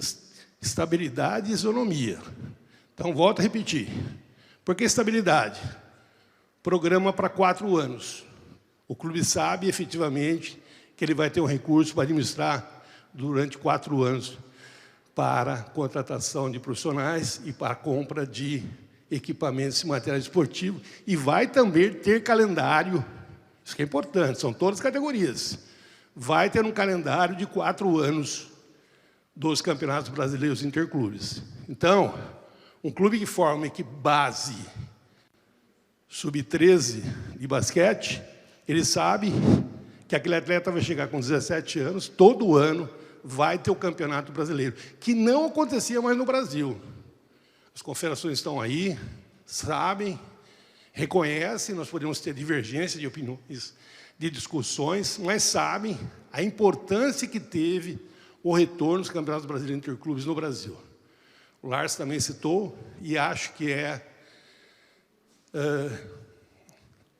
estabilidade e isonomia. Então, volto a repetir. Por que estabilidade? Programa para 4 anos. O clube sabe, efetivamente, que ele vai ter um recurso para administrar durante 4 anos para contratação de profissionais e para a compra de equipamentos e materiais esportivos, e vai também ter calendário, isso que é importante, são todas as categorias, vai ter um calendário de 4 anos dos campeonatos brasileiros interclubes. Então, um clube que forma equipe base sub-13 de basquete, ele sabe que aquele atleta vai chegar com 17 anos, todo ano vai ter o campeonato brasileiro, que não acontecia mais no Brasil. As confederações estão aí, sabem, reconhecem, nós podemos ter divergência de opiniões, de discussões, mas sabem a importância que teve o retorno dos campeonatos brasileiros interclubes no Brasil. O Lars também citou, e acho que é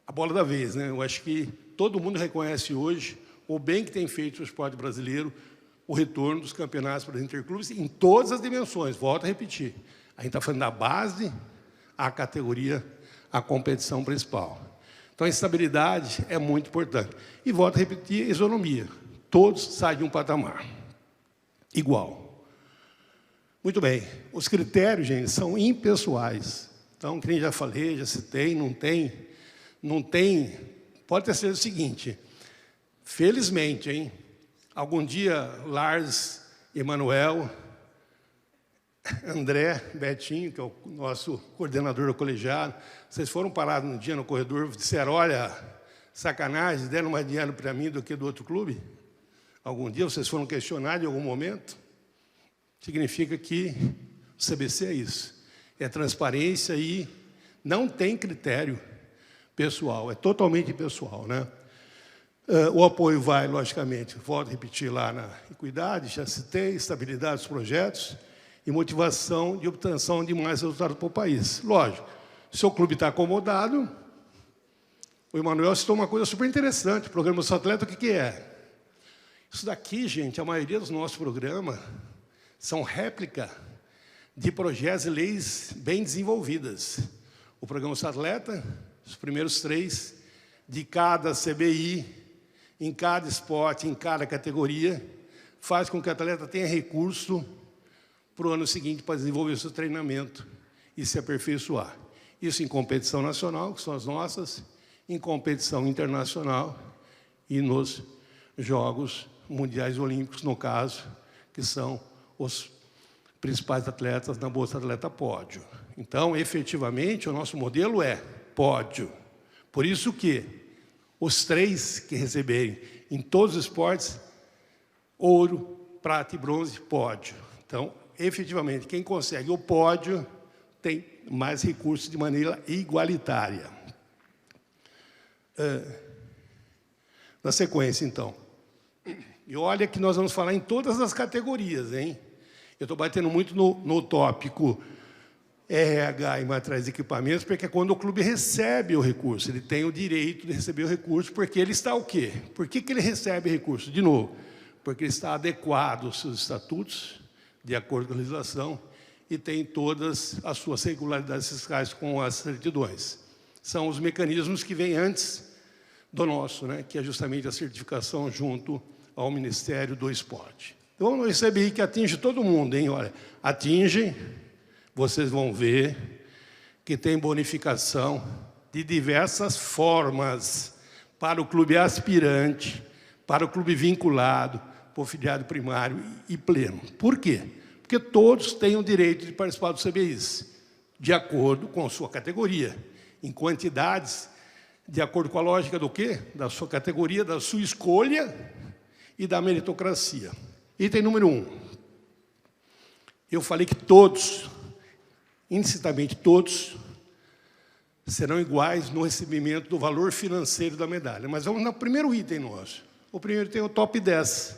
a bola da vez, né? Eu acho que todo mundo reconhece hoje o bem que tem feito o esporte brasileiro, o retorno dos campeonatos para os interclubes em todas as dimensões. Volto a repetir. A gente está falando da base, a categoria, a competição principal. Então, a estabilidade é muito importante. E volto a repetir, a isonomia. Todos saem de um patamar igual. Muito bem. Os critérios, gente, são impessoais. Então, que nem já falei, já citei, não tem, pode ter sido o seguinte, felizmente, hein, algum dia, Lars, Emanuel, André, Betinho, que é o nosso coordenador do colegiado, vocês foram parados um dia no corredor e disseram, olha, sacanagem, deram mais dinheiro para mim do que do outro clube? Algum dia vocês foram questionados em algum momento? Significa que o CBC é isso, é transparência e não tem critério pessoal, é totalmente pessoal, né? O apoio vai, logicamente, volto a repetir lá na equidade, já citei, estabilidade dos projetos e motivação de obtenção de mais resultados para o país. Lógico, se o clube está acomodado, o Emanuel citou uma coisa super interessante, o programa do atleta, o que é? Isso daqui, gente, a maioria dos nossos programas são réplica de projetos e leis bem desenvolvidas. O programa do atleta, os primeiros 3, de cada CBI, em cada esporte, em cada categoria, faz com que o atleta tenha recurso para o ano seguinte para desenvolver o seu treinamento e se aperfeiçoar. Isso em competição nacional, que são as nossas, em competição internacional e nos Jogos Mundiais Olímpicos, no caso, que são os principais atletas na Bolsa Atleta Pódio. Então, efetivamente, o nosso modelo é pódio. Por isso que os 3 que receberem em todos os esportes, ouro, prata e bronze, pódio. Então, efetivamente, quem consegue o pódio tem mais recursos de maneira igualitária. Na sequência, então. E olha que nós vamos falar em todas as categorias, hein? Eu estou batendo muito no tópico RH e materiais e equipamentos, porque é quando o clube recebe o recurso. Ele tem o direito de receber o recurso, porque ele está o quê? Por que ele recebe recurso? De novo, porque ele está adequado aos seus estatutos, de acordo com a legislação, e tem todas as suas regularidades fiscais com as certidões. São os mecanismos que vêm antes do nosso, né, que é justamente a certificação junto ao Ministério do Esporte. Então, eu recebi que atinge todo mundo, hein? Olha, atinge, vocês vão ver que tem bonificação de diversas formas para o clube aspirante, para o clube vinculado, para o filiado primário e pleno. Por quê? Porque todos têm o direito de participar do CBIs, de acordo com a sua categoria, em quantidades, de acordo com a lógica do quê? Da sua categoria, da sua escolha e da meritocracia. Item número 1. Eu falei que todos, indistintamente todos, serão iguais no recebimento do valor financeiro da medalha. Mas vamos no primeiro item nosso. O primeiro tem o top 10.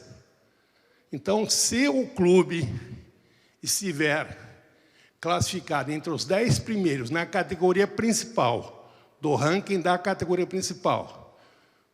Então, se o clube estiver classificado entre os 10 primeiros na categoria principal, do ranking da categoria principal,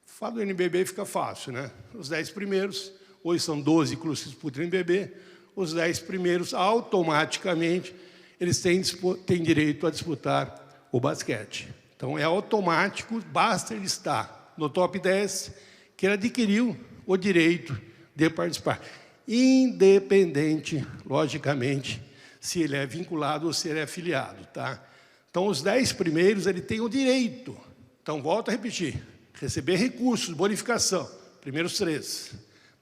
fala do NBB fica fácil, né? Os 10 primeiros, hoje são 12 clubes que disputam o NBB, os 10 primeiros, automaticamente, eles têm direito a disputar o basquete. Então, é automático, basta ele estar no top 10, que ele adquiriu o direito de participar. Independente, logicamente, se ele é vinculado ou se ele é afiliado. Tá? Então, os 10 primeiros, ele tem o direito. Então, volto a repetir, receber recursos, bonificação, primeiros 3.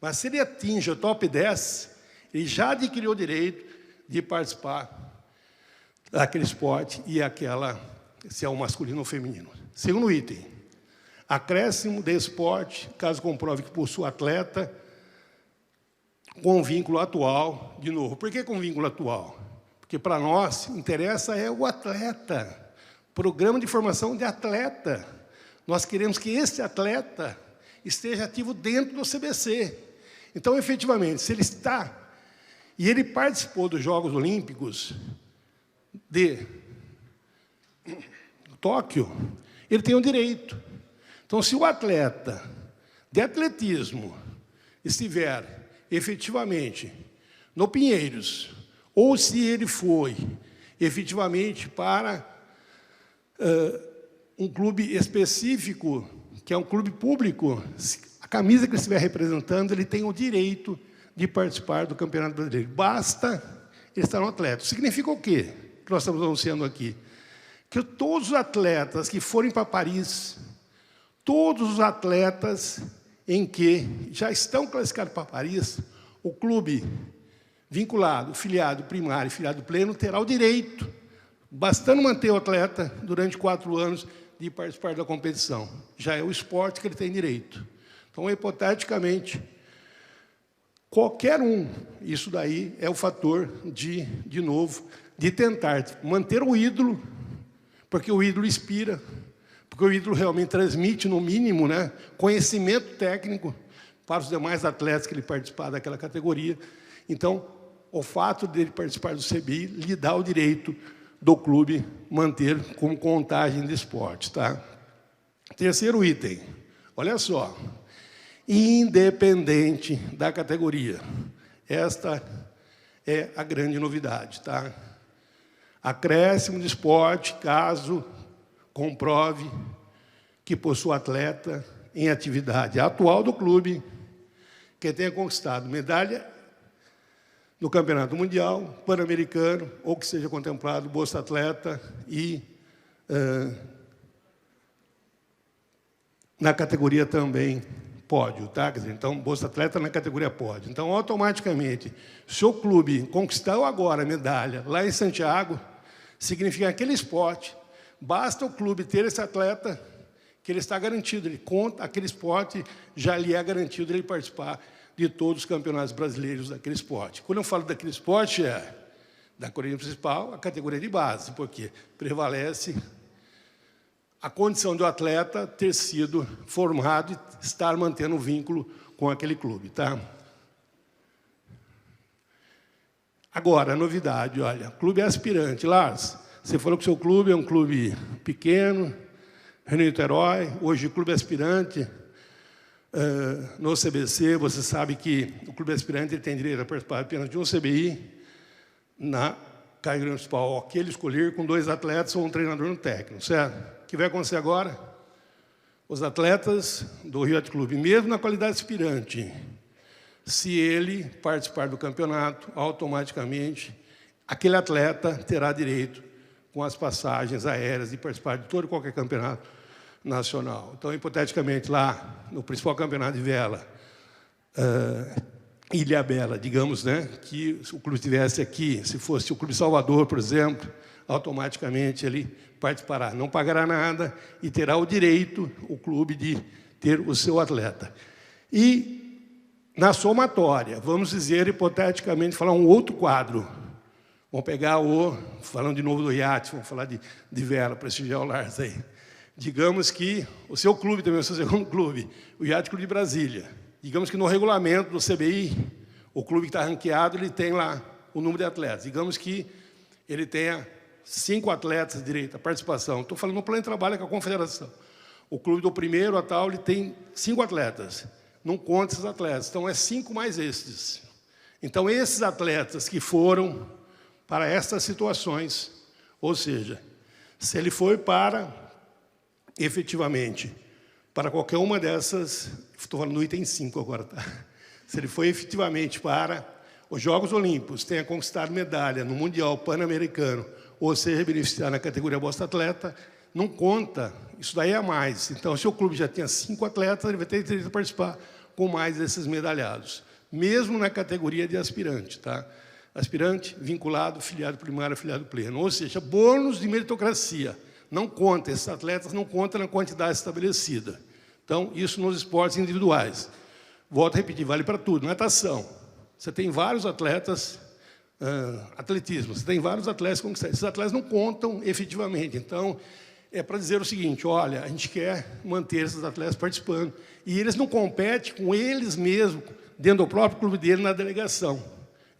Mas se ele atinge o top 10, ele já adquiriu o direito de participar daquele esporte e aquela, se é o masculino ou feminino. Segundo item, acréscimo de esporte, caso comprove que possua atleta com vínculo atual, de novo. Por que com vínculo atual? Porque para nós interessa é o atleta, programa de formação de atleta. Nós queremos que esse atleta esteja ativo dentro do CBC. Então, efetivamente, se ele está e ele participou dos Jogos Olímpicos de Tóquio, ele tem o direito. Então, se o atleta de atletismo estiver efetivamente no Pinheiros, ou se ele foi efetivamente para um clube específico, que é um clube público, a camisa que ele estiver representando, ele tem o direito de participar do Campeonato Brasileiro. Basta ele estar no atleta. Significa o quê que nós estamos anunciando aqui? Que todos os atletas que forem para Paris, todos os atletas em que já estão classificados para Paris, o clube vinculado, filiado primário e filiado pleno terá o direito, bastando manter o atleta durante 4 anos, de participar da competição. Já é o esporte que ele tem direito. Então, hipoteticamente, qualquer um, isso daí é o fator de novo, de tentar manter o ídolo, porque o ídolo inspira, porque o ídolo realmente transmite, no mínimo, né, conhecimento técnico para os demais atletas que ele participar daquela categoria. Então, o fato dele participar do CBI lhe dá o direito do clube manter como contagem de esporte. Tá? Terceiro item, olha só, independente da categoria. Esta é a grande novidade. Tá? Acréscimo de esporte, caso comprove que possua atleta em atividade atual do clube, que tenha conquistado medalha no Campeonato Mundial, Pan-Americano, ou que seja contemplado Bolsa Atleta e na categoria também pódio, tá? Quer dizer, então, Bolsa Atleta na categoria pódio. Então, automaticamente, se o clube conquistar agora a medalha lá em Santiago, significa que aquele esporte, basta o clube ter esse atleta, que ele está garantido, ele conta, aquele esporte já lhe é garantido ele participar de todos os campeonatos brasileiros daquele esporte. Quando eu falo daquele esporte, é da categoria principal, a categoria de base, porque prevalece a condição do atleta ter sido formado e estar mantendo um vínculo com aquele clube. Tá? Agora, a novidade, olha, clube aspirante. Lars, você falou que o seu clube é um clube pequeno, Rio Niterói, hoje o clube aspirante, no CBC, você sabe que o clube aspirante ele tem direito a participar apenas de um CBI, na categoria principal, o que ele escolher com 2 atletas ou um treinador no técnico, certo? O que vai acontecer agora? Os atletas do Rio Yacht Clube, mesmo na qualidade aspirante, se ele participar do campeonato, automaticamente, aquele atleta terá direito com as passagens aéreas de participar de todo e qualquer campeonato nacional. Então, hipoteticamente, lá no principal campeonato de vela, Ilhabela, digamos, né, que o clube estivesse aqui, se fosse o Clube Salvador, por exemplo, automaticamente ele participará, não pagará nada e terá o direito, o clube, de ter o seu atleta. E, na somatória, vamos dizer, hipoteticamente, falar um outro quadro. Vamos pegar falando de novo do iate, vamos falar de vela, prestigiar o Lars aí. Digamos que o seu clube também, o seu segundo clube, o Yacht Clube de Brasília. Digamos que no regulamento do CBI, o clube que está ranqueado, ele tem lá o número de atletas. Digamos que ele tenha 5 atletas de direito à participação. Estou falando no plano de trabalho com a confederação. O clube do primeiro a tal, ele tem 5 atletas. Não conta esses atletas. Então, é 5 mais estes. Então, esses atletas que foram para estas situações, ou seja, se ele foi efetivamente, para qualquer uma dessas, estou falando no item 5 agora, tá? Se ele foi efetivamente para os Jogos Olímpicos, tenha conquistado medalha no Mundial Pan-Americano, ou seja, beneficiar na categoria Bolsa Atleta, não conta, isso daí é a mais. Então, se o clube já tinha 5 atletas, ele vai ter direito a participar com mais esses medalhados, mesmo na categoria de aspirante, tá? Aspirante, vinculado, filiado primário, filiado pleno. Ou seja, bônus de meritocracia. Não conta, esses atletas não contam na quantidade estabelecida. Então, isso nos esportes individuais. Volto a repetir, vale para tudo. Natação. Você tem vários atletas, atletismo, você tem vários atletas conquistados. Esses atletas não contam efetivamente. Então, é para dizer o seguinte, olha, a gente quer manter esses atletas participando. E eles não competem com eles mesmos, dentro do próprio clube dele, na delegação.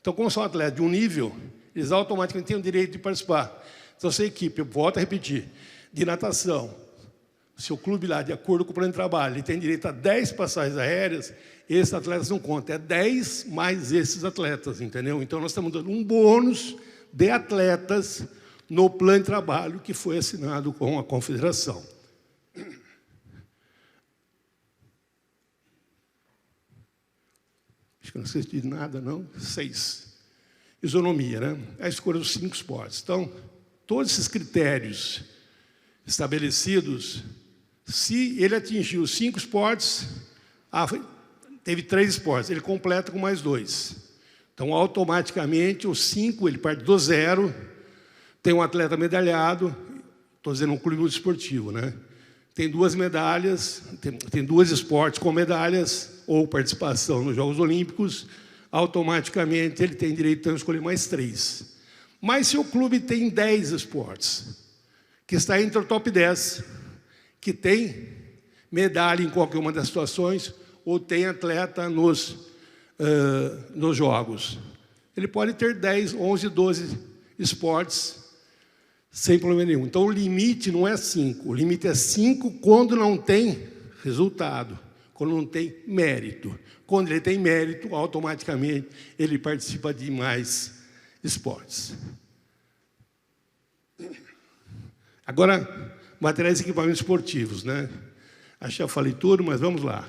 Então, como são atletas de um nível, eles automaticamente têm o direito de participar. Então, se a equipe, eu volto a repetir, de natação, se o clube lá, de acordo com o plano de trabalho, ele tem direito a 10 passagens aéreas, esses atletas não contam, é 10 mais esses atletas, entendeu? Então, nós estamos dando um bônus de atletas no plano de trabalho que foi assinado com a confederação. Acho que eu não esqueci de nada, não. 6. Isonomia, né? A escolha dos 5 esportes. Então, todos esses critérios estabelecidos, se ele atingiu 5 esportes, teve 3 esportes, ele completa com mais 2. Então, automaticamente, os 5, ele parte do 0, tem um atleta medalhado, estou dizendo um clube esportivo, né? Tem 2 medalhas, tem 2 esportes com medalhas, ou participação nos Jogos Olímpicos, automaticamente ele tem direito a escolher mais 3. Mas se o clube tem 10 esportes, que está entre o top 10, que tem medalha em qualquer uma das situações, ou tem atleta nos jogos, ele pode ter 10, 11, 12 esportes sem problema nenhum. Então, o limite não é 5. O limite é 5 quando não tem resultado, quando não tem mérito. Quando ele tem mérito, automaticamente, ele participa de mais esportes. Agora, materiais e equipamentos esportivos, né? Acho que já falei tudo, mas vamos lá.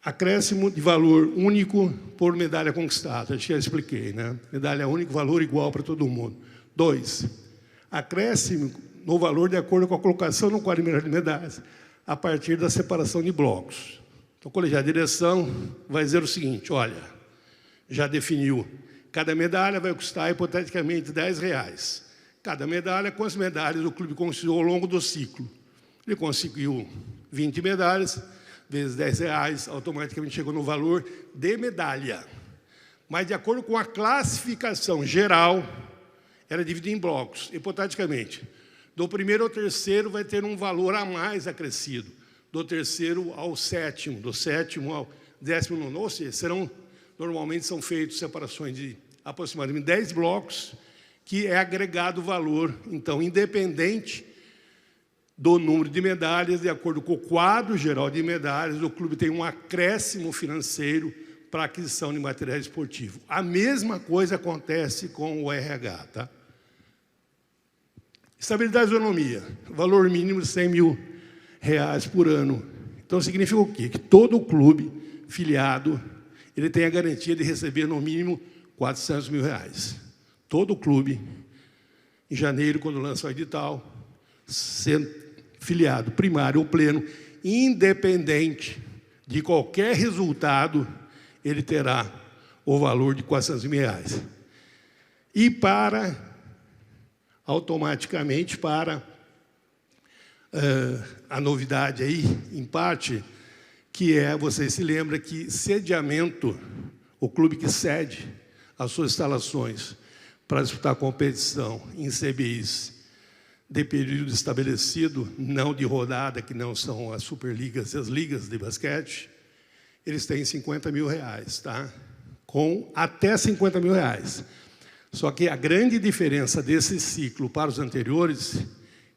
Acréscimo de valor único por medalha conquistada. Acho que já expliquei, né? Medalha única, valor igual para todo mundo. 2. Acréscimo no valor de acordo com a colocação no quadro de medalhas, a partir da separação de blocos. Então, o colegiado de direção vai dizer o seguinte, olha, já definiu, cada medalha vai custar, hipoteticamente, R$10. Cada medalha, quantas medalhas o clube conseguiu ao longo do ciclo? Ele conseguiu 20 medalhas, vezes R$10, automaticamente chegou no valor de medalha. Mas, de acordo com a classificação geral, era dividido em blocos, hipoteticamente. Do primeiro ao terceiro vai ter um valor a mais acrescido, do terceiro ao sétimo, do sétimo ao 19º, ou seja, normalmente são feitas separações de aproximadamente 10 blocos, que é agregado valor, então, independente do número de medalhas, de acordo com o quadro geral de medalhas, o clube tem um acréscimo financeiro para a aquisição de material esportivo. A mesma coisa acontece com o RH, tá? Estabilidade e isonomia, valor mínimo de R$100 mil por ano. Então, significa o quê? Que todo clube filiado ele tem a garantia de receber, no mínimo, R$400 mil. Todo clube, em janeiro, quando lança o edital, sendo filiado primário ou pleno, independente de qualquer resultado, ele terá o valor de R$400 mil. E automaticamente, para a novidade aí, em parte, que é, você se lembra que sediamento, o clube que cede as suas instalações para disputar a competição em CBIs de período estabelecido, não de rodada, que não são as superligas e as ligas de basquete, eles têm R$50 mil, tá? Com até R$50 mil. Só que a grande diferença desse ciclo para os anteriores,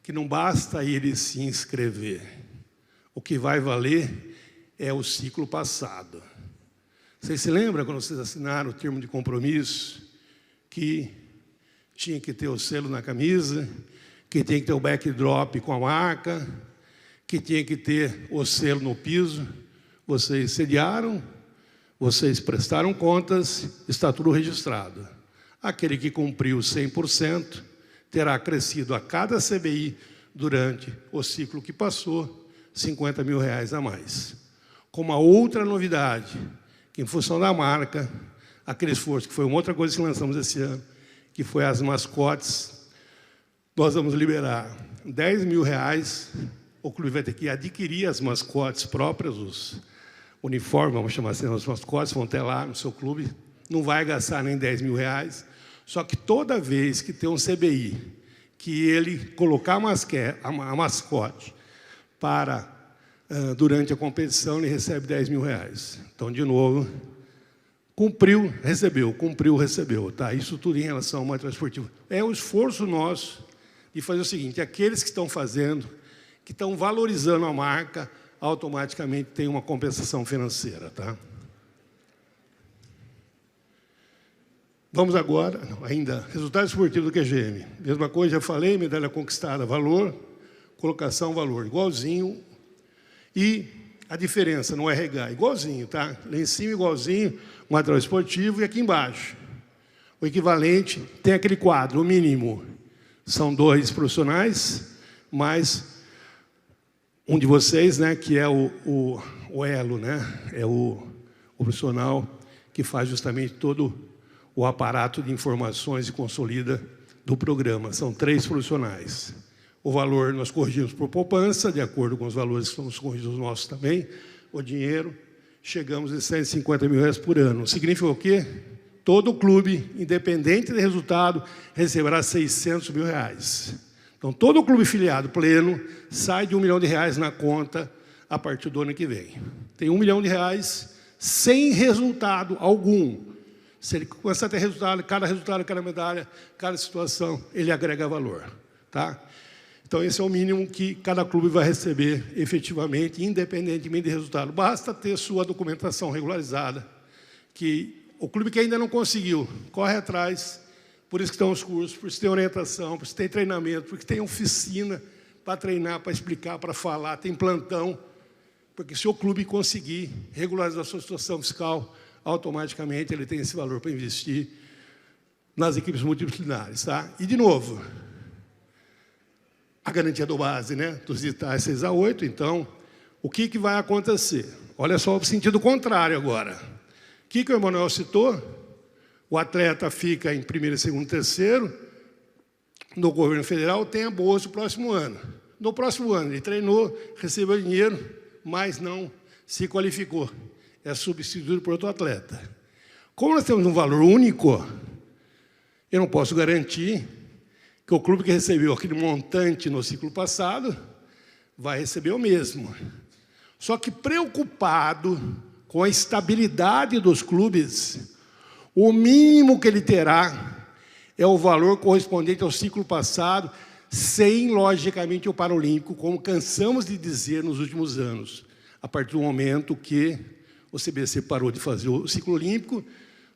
que não basta ele se inscrever. O que vai valer é o ciclo passado. Vocês se lembram, quando vocês assinaram o termo de compromisso, que tinha que ter o selo na camisa, que tinha que ter o backdrop com a marca, que tinha que ter o selo no piso? Vocês sediaram, vocês prestaram contas, está tudo registrado. Aquele que cumpriu 100% terá crescido a cada CBI durante o ciclo que passou R$50 mil a mais. Com uma outra novidade, que em função da marca, aquele esforço, que foi uma outra coisa que lançamos esse ano, que foi as mascotes, nós vamos liberar R$10 mil, o clube vai ter que adquirir as mascotes próprias, os uniformes, vamos chamar assim, as mascotes vão ter lá no seu clube, não vai gastar nem R$10 mil, só que toda vez que tem um CBI, que ele colocar a mascote para, durante a competição, ele recebe R$10 mil. Então, de novo, cumpriu, recebeu. Tá? Isso tudo em relação ao material esportivo. É o esforço nosso de fazer o seguinte, aqueles que estão fazendo, que estão valorizando a marca, automaticamente tem uma compensação financeira. Tá? Vamos agora, ainda, resultado esportivo do QGM. Mesma coisa, já falei, medalha conquistada, valor, colocação, valor, igualzinho. E a diferença no RH, igualzinho, tá? Lá em cima, igualzinho, material esportivo, e aqui embaixo. O equivalente, tem aquele quadro, o mínimo. São 2 profissionais, mais um de vocês, né, que é o elo, né? É o profissional que faz justamente todo o aparato de informações e consolida do programa. São 3 profissionais. O valor nós corrigimos por poupança, de acordo com os valores que somos corrigidos nossos também. O dinheiro, chegamos a R$150 mil por ano. Significa o quê? Todo clube, independente do resultado, receberá R$600 mil. Então, todo clube filiado pleno sai de R$1 milhão na conta a partir do ano que vem. Tem R$1 milhão sem resultado algum. Se ele começar a ter resultado, cada medalha, cada situação, ele agrega valor. Tá? Então, esse é o mínimo que cada clube vai receber efetivamente, independentemente do resultado. Basta ter sua documentação regularizada, que o clube que ainda não conseguiu, corre atrás, por isso que estão os cursos, por isso tem orientação, por isso tem treinamento, porque tem oficina para treinar, para explicar, para falar, tem plantão, porque se o clube conseguir regularizar a sua situação fiscal, automaticamente ele tem esse valor para investir nas equipes multidisciplinares. Tá? E, de novo, a garantia do base, né, dos digitais 6 a 8. Então, o que vai acontecer? Olha só o sentido contrário agora. O que o Emanuel citou? O atleta fica em primeiro, segundo, terceiro. No governo federal tem a bolsa no próximo ano. No próximo ano, ele treinou, recebeu dinheiro, mas não se qualificou. É substituído por outro atleta. Como nós temos um valor único, eu não posso garantir que o clube que recebeu aquele montante no ciclo passado vai receber o mesmo. Só que, preocupado com a estabilidade dos clubes, o mínimo que ele terá é o valor correspondente ao ciclo passado, sem, logicamente, o Paralímpico, como cansamos de dizer nos últimos anos. A partir do momento que o CBC parou de fazer o ciclo olímpico,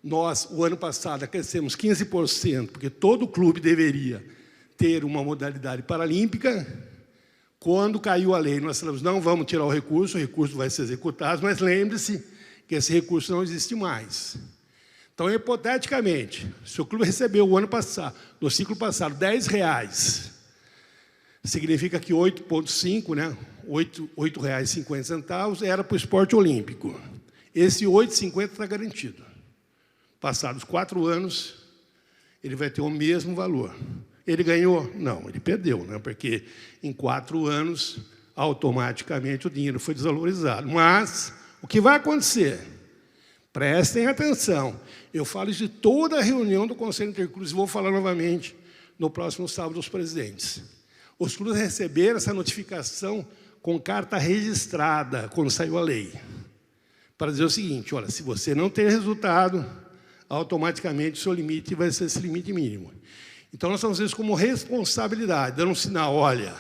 nós, o ano passado, acrescemos 15%, porque todo clube deveria ter uma modalidade paralímpica. Quando caiu a lei, nós falamos, não vamos tirar o recurso vai ser executado, mas lembre-se que esse recurso não existe mais. Então, hipoteticamente, se o clube recebeu o ano passado, no ciclo passado, R$10, significa que 8,5, né, R$ 8,50 era para o esporte olímpico. Esse 8,50 está garantido. Passados 4 anos, ele vai ter o mesmo valor. Ele ganhou? Não, ele perdeu, né? Porque em 4 anos, automaticamente, o dinheiro foi desvalorizado. Mas, o que vai acontecer? Prestem atenção. Eu falo isso de toda a reunião do Conselho Interclubes, e vou falar novamente no próximo sábado aos presidentes. Os clubes receberam essa notificação com carta registrada, quando saiu a lei, para dizer o seguinte, olha, se você não ter resultado, automaticamente o seu limite vai ser esse limite mínimo. Então, nós estamos vendo isso como responsabilidade, dando um sinal, olha,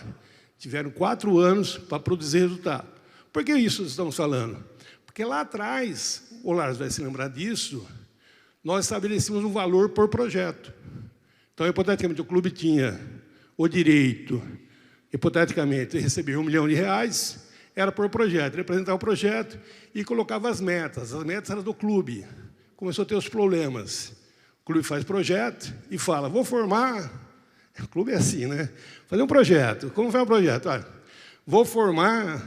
tiveram 4 anos para produzir resultado. Por que isso estamos falando? Porque lá atrás, o Lars vai se lembrar disso, nós estabelecemos um valor por projeto. Então, hipoteticamente, o clube tinha o direito, hipoteticamente, de receber R$1 milhão, era por projeto. Ele apresentava o projeto e colocava as metas. As metas eram do clube. Começou a ter os problemas. O clube faz projeto e fala, vou formar... O clube é assim, né? Fazer um projeto. Como foi um projeto? Olha, vou formar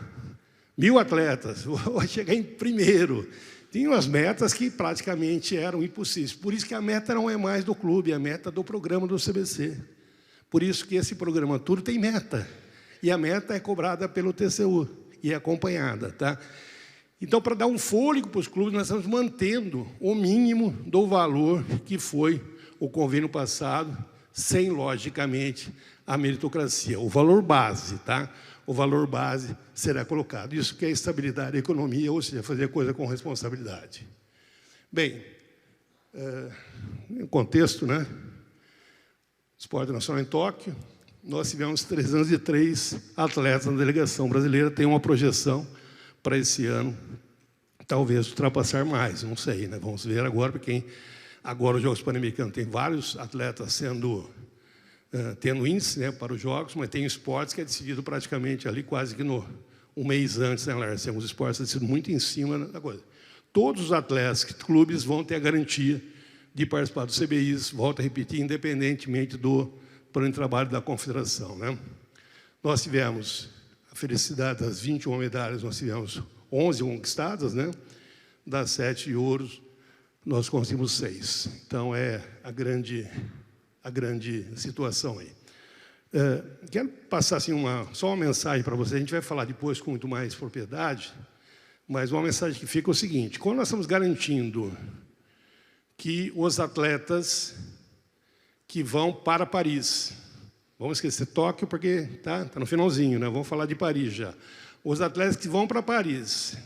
1000 atletas, vou chegar em primeiro. Tinham as metas que praticamente eram impossíveis. Por isso que a meta não é mais do clube, é a meta do programa do CBC. Por isso que esse programa tudo tem meta. E a meta é cobrada pelo TCU e é acompanhada. Tá? Então, para dar um fôlego para os clubes, nós estamos mantendo o mínimo do valor que foi o convênio passado, sem, logicamente, a meritocracia. O valor base, tá? O valor base será colocado. Isso que é estabilidade da economia, ou seja, fazer coisa com responsabilidade. Bem, no contexto, né? Esporte Nacional em Tóquio, nós tivemos 303 atletas na delegação brasileira, tem uma projeção para esse ano, talvez ultrapassar mais, não sei, né? Vamos ver agora, porque agora os Jogos Pan-Americanos tem vários atletas tendo índice, né, para os Jogos, mas tem esportes que é decidido praticamente ali quase que um mês antes, né, Lars? Tem alguns esportes decididos muito em cima da coisa. Todos os atletas, clubes vão ter a garantia de participar do CBIs, volto a repetir, independentemente do plano de trabalho da confederação. Né? Nós tivemos a felicidade das 21 medalhas, nós tivemos 11 conquistadas, né? Das 7 ouros, nós conseguimos 6. Então, é a grande situação aí. Quero passar assim, só uma mensagem para vocês, a gente vai falar depois com muito mais propriedade, mas uma mensagem que fica é o seguinte, quando nós estamos garantindo que os atletas que vão para Paris, vamos esquecer Tóquio porque tá no finalzinho, né? Vamos falar de Paris já. Os atletas que vão para Paris,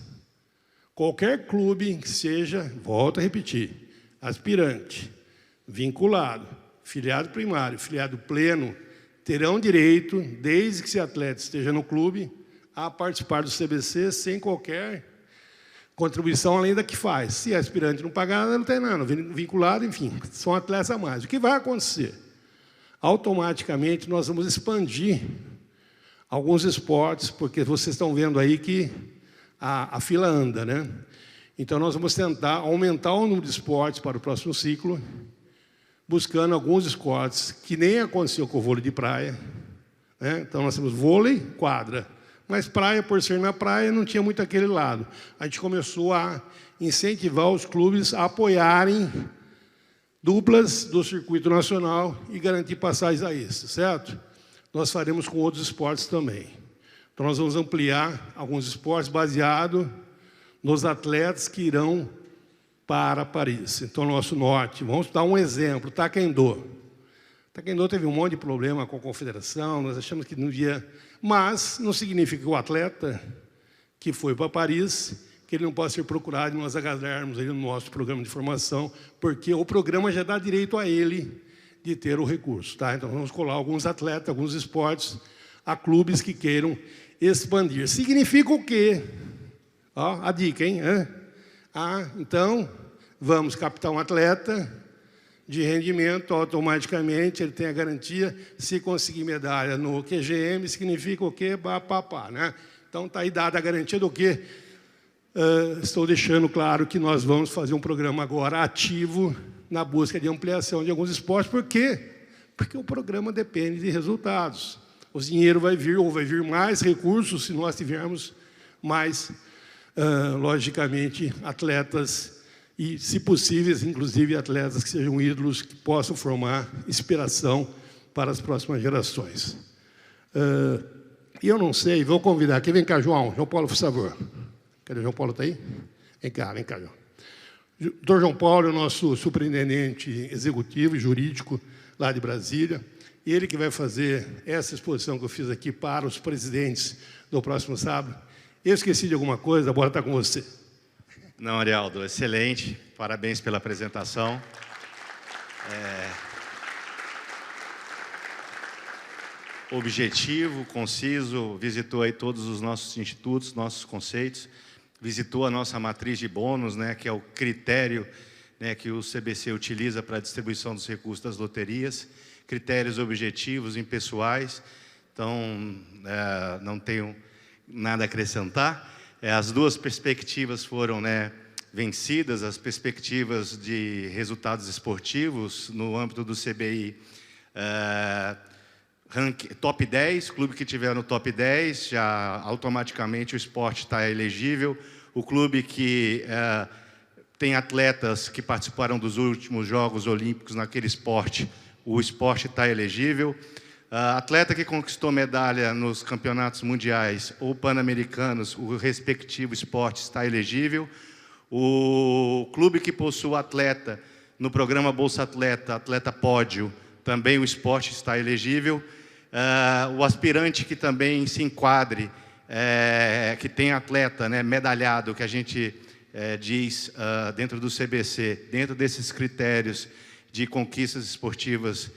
qualquer clube que seja, volto a repetir, aspirante, vinculado, filiado primário, filiado pleno, terão direito, desde que esse atleta esteja no clube, a participar do CBC sem qualquer contribuição além da que faz. Se é aspirante não pagar nada, não tem nada. Vinculado, enfim, são atletas a mais. O que vai acontecer? Automaticamente, nós vamos expandir alguns esportes, porque vocês estão vendo aí que a fila anda, né? Então, nós vamos tentar aumentar o número de esportes para o próximo ciclo, buscando alguns esportes que nem aconteceu com o vôlei de praia, né? Então, nós temos vôlei, quadra. Mas praia, por ser na praia, não tinha muito aquele lado. A gente começou a incentivar os clubes a apoiarem duplas do circuito nacional e garantir passagens a isso, certo? Nós faremos com outros esportes também. Então, nós vamos ampliar alguns esportes baseados nos atletas que irão para Paris. Então, nosso norte, vamos dar um exemplo, taekwondo. Taekwondo teve um monte de problema com a confederação, nós achamos que não ia... Mas não significa que o atleta que foi para Paris, que ele não pode ser procurado e nós agarrarmos ele no nosso programa de formação, porque o programa já dá direito a ele de ter o recurso. Tá? Então, vamos colar alguns atletas, alguns esportes, a clubes que queiram expandir. Significa o quê? Ó, a dica, hein? Então, vamos captar um atleta de rendimento, automaticamente ele tem a garantia, se conseguir medalha no QGM, significa o quê? Né? Então, está aí dada a garantia do quê? Estou deixando claro que nós vamos fazer um programa agora ativo na busca de ampliação de alguns esportes. Por quê? Porque o programa depende de resultados. O dinheiro vai vir, ou vai vir mais recursos, se nós tivermos mais, logicamente, atletas e, se possíveis, inclusive atletas que sejam ídolos, que possam formar inspiração para as próximas gerações. E eu não sei, vou convidar aqui, vem cá, João Paulo, por favor. Cadê o João Paulo, está aí? Vem cá, João. Dr. João Paulo é o nosso superintendente executivo e jurídico lá de Brasília, e ele que vai fazer essa exposição que eu fiz aqui para os presidentes do próximo sábado. Eu esqueci de alguma coisa, a bola está com você.
Não, Arialdo, excelente. Parabéns pela apresentação. Objetivo, conciso, visitou aí todos os nossos institutos, nossos conceitos, visitou a nossa matriz de bônus, né, que é o critério, né, que o CBC utiliza para a distribuição dos recursos das loterias, critérios objetivos, impessoais. Então, não tenho nada a acrescentar. As duas perspectivas foram, né, vencidas, as perspectivas de resultados esportivos no âmbito do CBI. Top 10, clube que tiver no top 10, já automaticamente o esporte está elegível. O clube que tem atletas que participaram dos últimos Jogos Olímpicos naquele esporte, o esporte está elegível. Atleta que conquistou medalha nos campeonatos mundiais ou pan-americanos, o respectivo esporte está elegível. O clube que possui atleta no programa Bolsa Atleta, atleta pódio, também o esporte está elegível. O aspirante que também se enquadre, que tem atleta, né, medalhado, que a gente diz dentro do CBC, dentro desses critérios de conquistas esportivas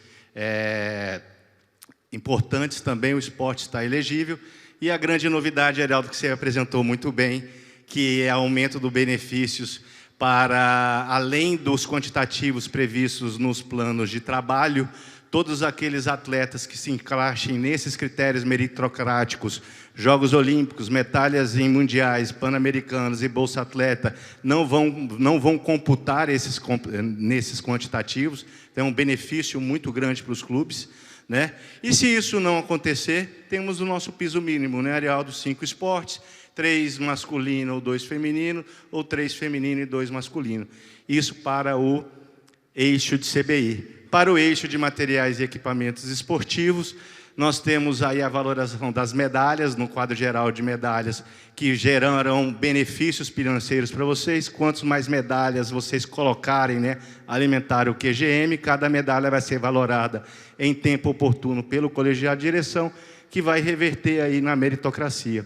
importantes, também o esporte está elegível. E a grande novidade, Arialdo, que você apresentou muito bem, que é o aumento dos benefícios para, além dos quantitativos previstos nos planos de trabalho, todos aqueles atletas que se encaixem nesses critérios meritocráticos, Jogos Olímpicos, medalhas em mundiais, pan-americanos e Bolsa Atleta, não vão computar nesses quantitativos. Então, é um benefício muito grande para os clubes, né? E se isso não acontecer, temos o nosso piso mínimo, né, Arialdo? 5 esportes, 3 masculino ou 2 feminino, ou 3 feminino e 2 masculino. Isso para o eixo de CBI. Para o eixo de materiais e equipamentos esportivos, nós temos aí a valoração das medalhas, no quadro geral de medalhas, que gerarão benefícios financeiros para vocês. Quantos mais medalhas vocês colocarem, né, alimentar o QGM, cada medalha vai ser valorada em tempo oportuno pelo colegiado de direção, que vai reverter aí na meritocracia.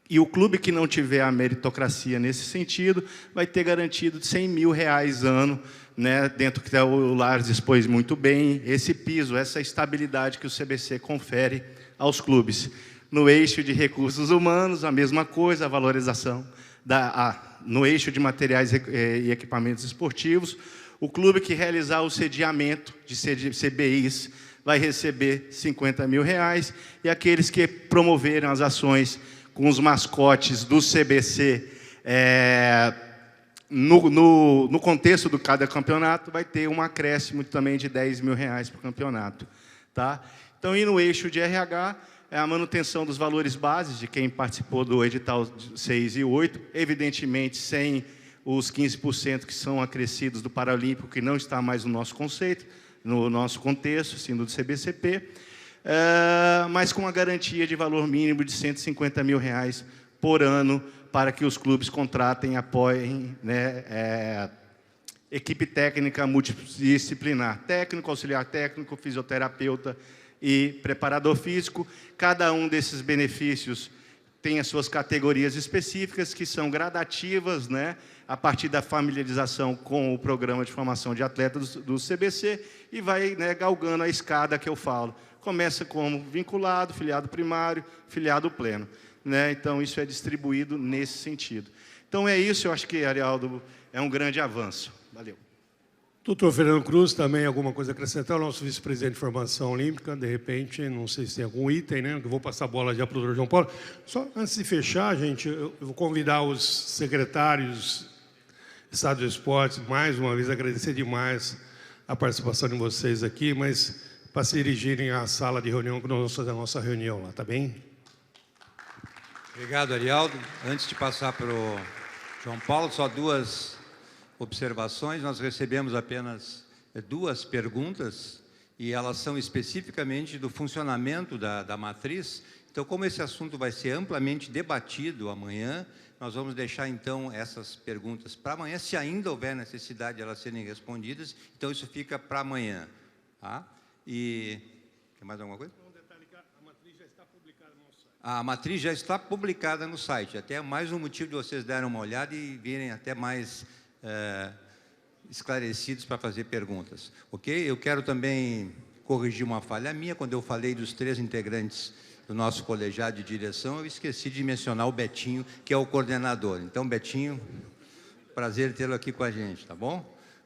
E o clube que não tiver a meritocracia nesse sentido, vai ter garantido R$100 mil ano, né, dentro que o Lars expôs muito bem, esse piso, essa estabilidade que o CBC confere aos clubes. No eixo de recursos humanos, a mesma coisa, a valorização no eixo de materiais e equipamentos esportivos. O clube que realizar o sediamento de CBIs vai receber R$50 mil, e aqueles que promoveram as ações com os mascotes do CBC no contexto do cada campeonato, vai ter um acréscimo também de R$10 mil para o campeonato. Tá? Então, e no eixo de RH, é a manutenção dos valores bases de quem participou do edital 6 e 8, evidentemente sem os 15% que são acrescidos do Paralímpico, que não está mais no nosso conceito, no nosso contexto, sim, do CBCP, mas com a garantia de valor mínimo de R$150 mil por ano para que os clubes contratem e apoiem, né, equipe técnica multidisciplinar, técnico, auxiliar técnico, fisioterapeuta e preparador físico. Cada um desses benefícios tem as suas categorias específicas, que são gradativas, né, a partir da familiarização com o programa de formação de atletas do CBC, e vai, né, galgando a escada que eu falo. Começa como vinculado, filiado primário, filiado pleno, né? Então, isso é distribuído nesse sentido. Então, é isso, eu acho que, Arialdo, é um grande avanço. Valeu.
Doutor Fernando Cruz, também alguma coisa a acrescentar? O nosso vice-presidente de formação olímpica, de repente, não sei se tem algum item, né? Eu vou passar a bola já para o doutor João Paulo. Só antes de fechar, gente, eu vou convidar os secretários de Estado do Esporte, mais uma vez, agradecer demais a participação de vocês aqui, mas para se dirigirem à sala de reunião, que nós vamos fazer a nossa reunião lá, tá bem?
Obrigado, Arialdo. Antes de passar para o João Paulo, só duas observações. Nós recebemos apenas 2 perguntas e elas são especificamente do funcionamento da matriz. Então, como esse assunto vai ser amplamente debatido amanhã, nós vamos deixar, então, essas perguntas para amanhã, se ainda houver necessidade de elas serem respondidas. Então, isso fica para amanhã. Tá? E... Tem mais alguma coisa? A matriz já está publicada no site. Até mais um motivo de vocês darem uma olhada e virem até mais esclarecidos para fazer perguntas. Ok? Eu quero também corrigir uma falha minha. Quando eu falei dos 3 integrantes do nosso colegiado de direção, eu esqueci de mencionar o Betinho, que é o coordenador. Então, Betinho, prazer tê-lo aqui com a gente, tá bom?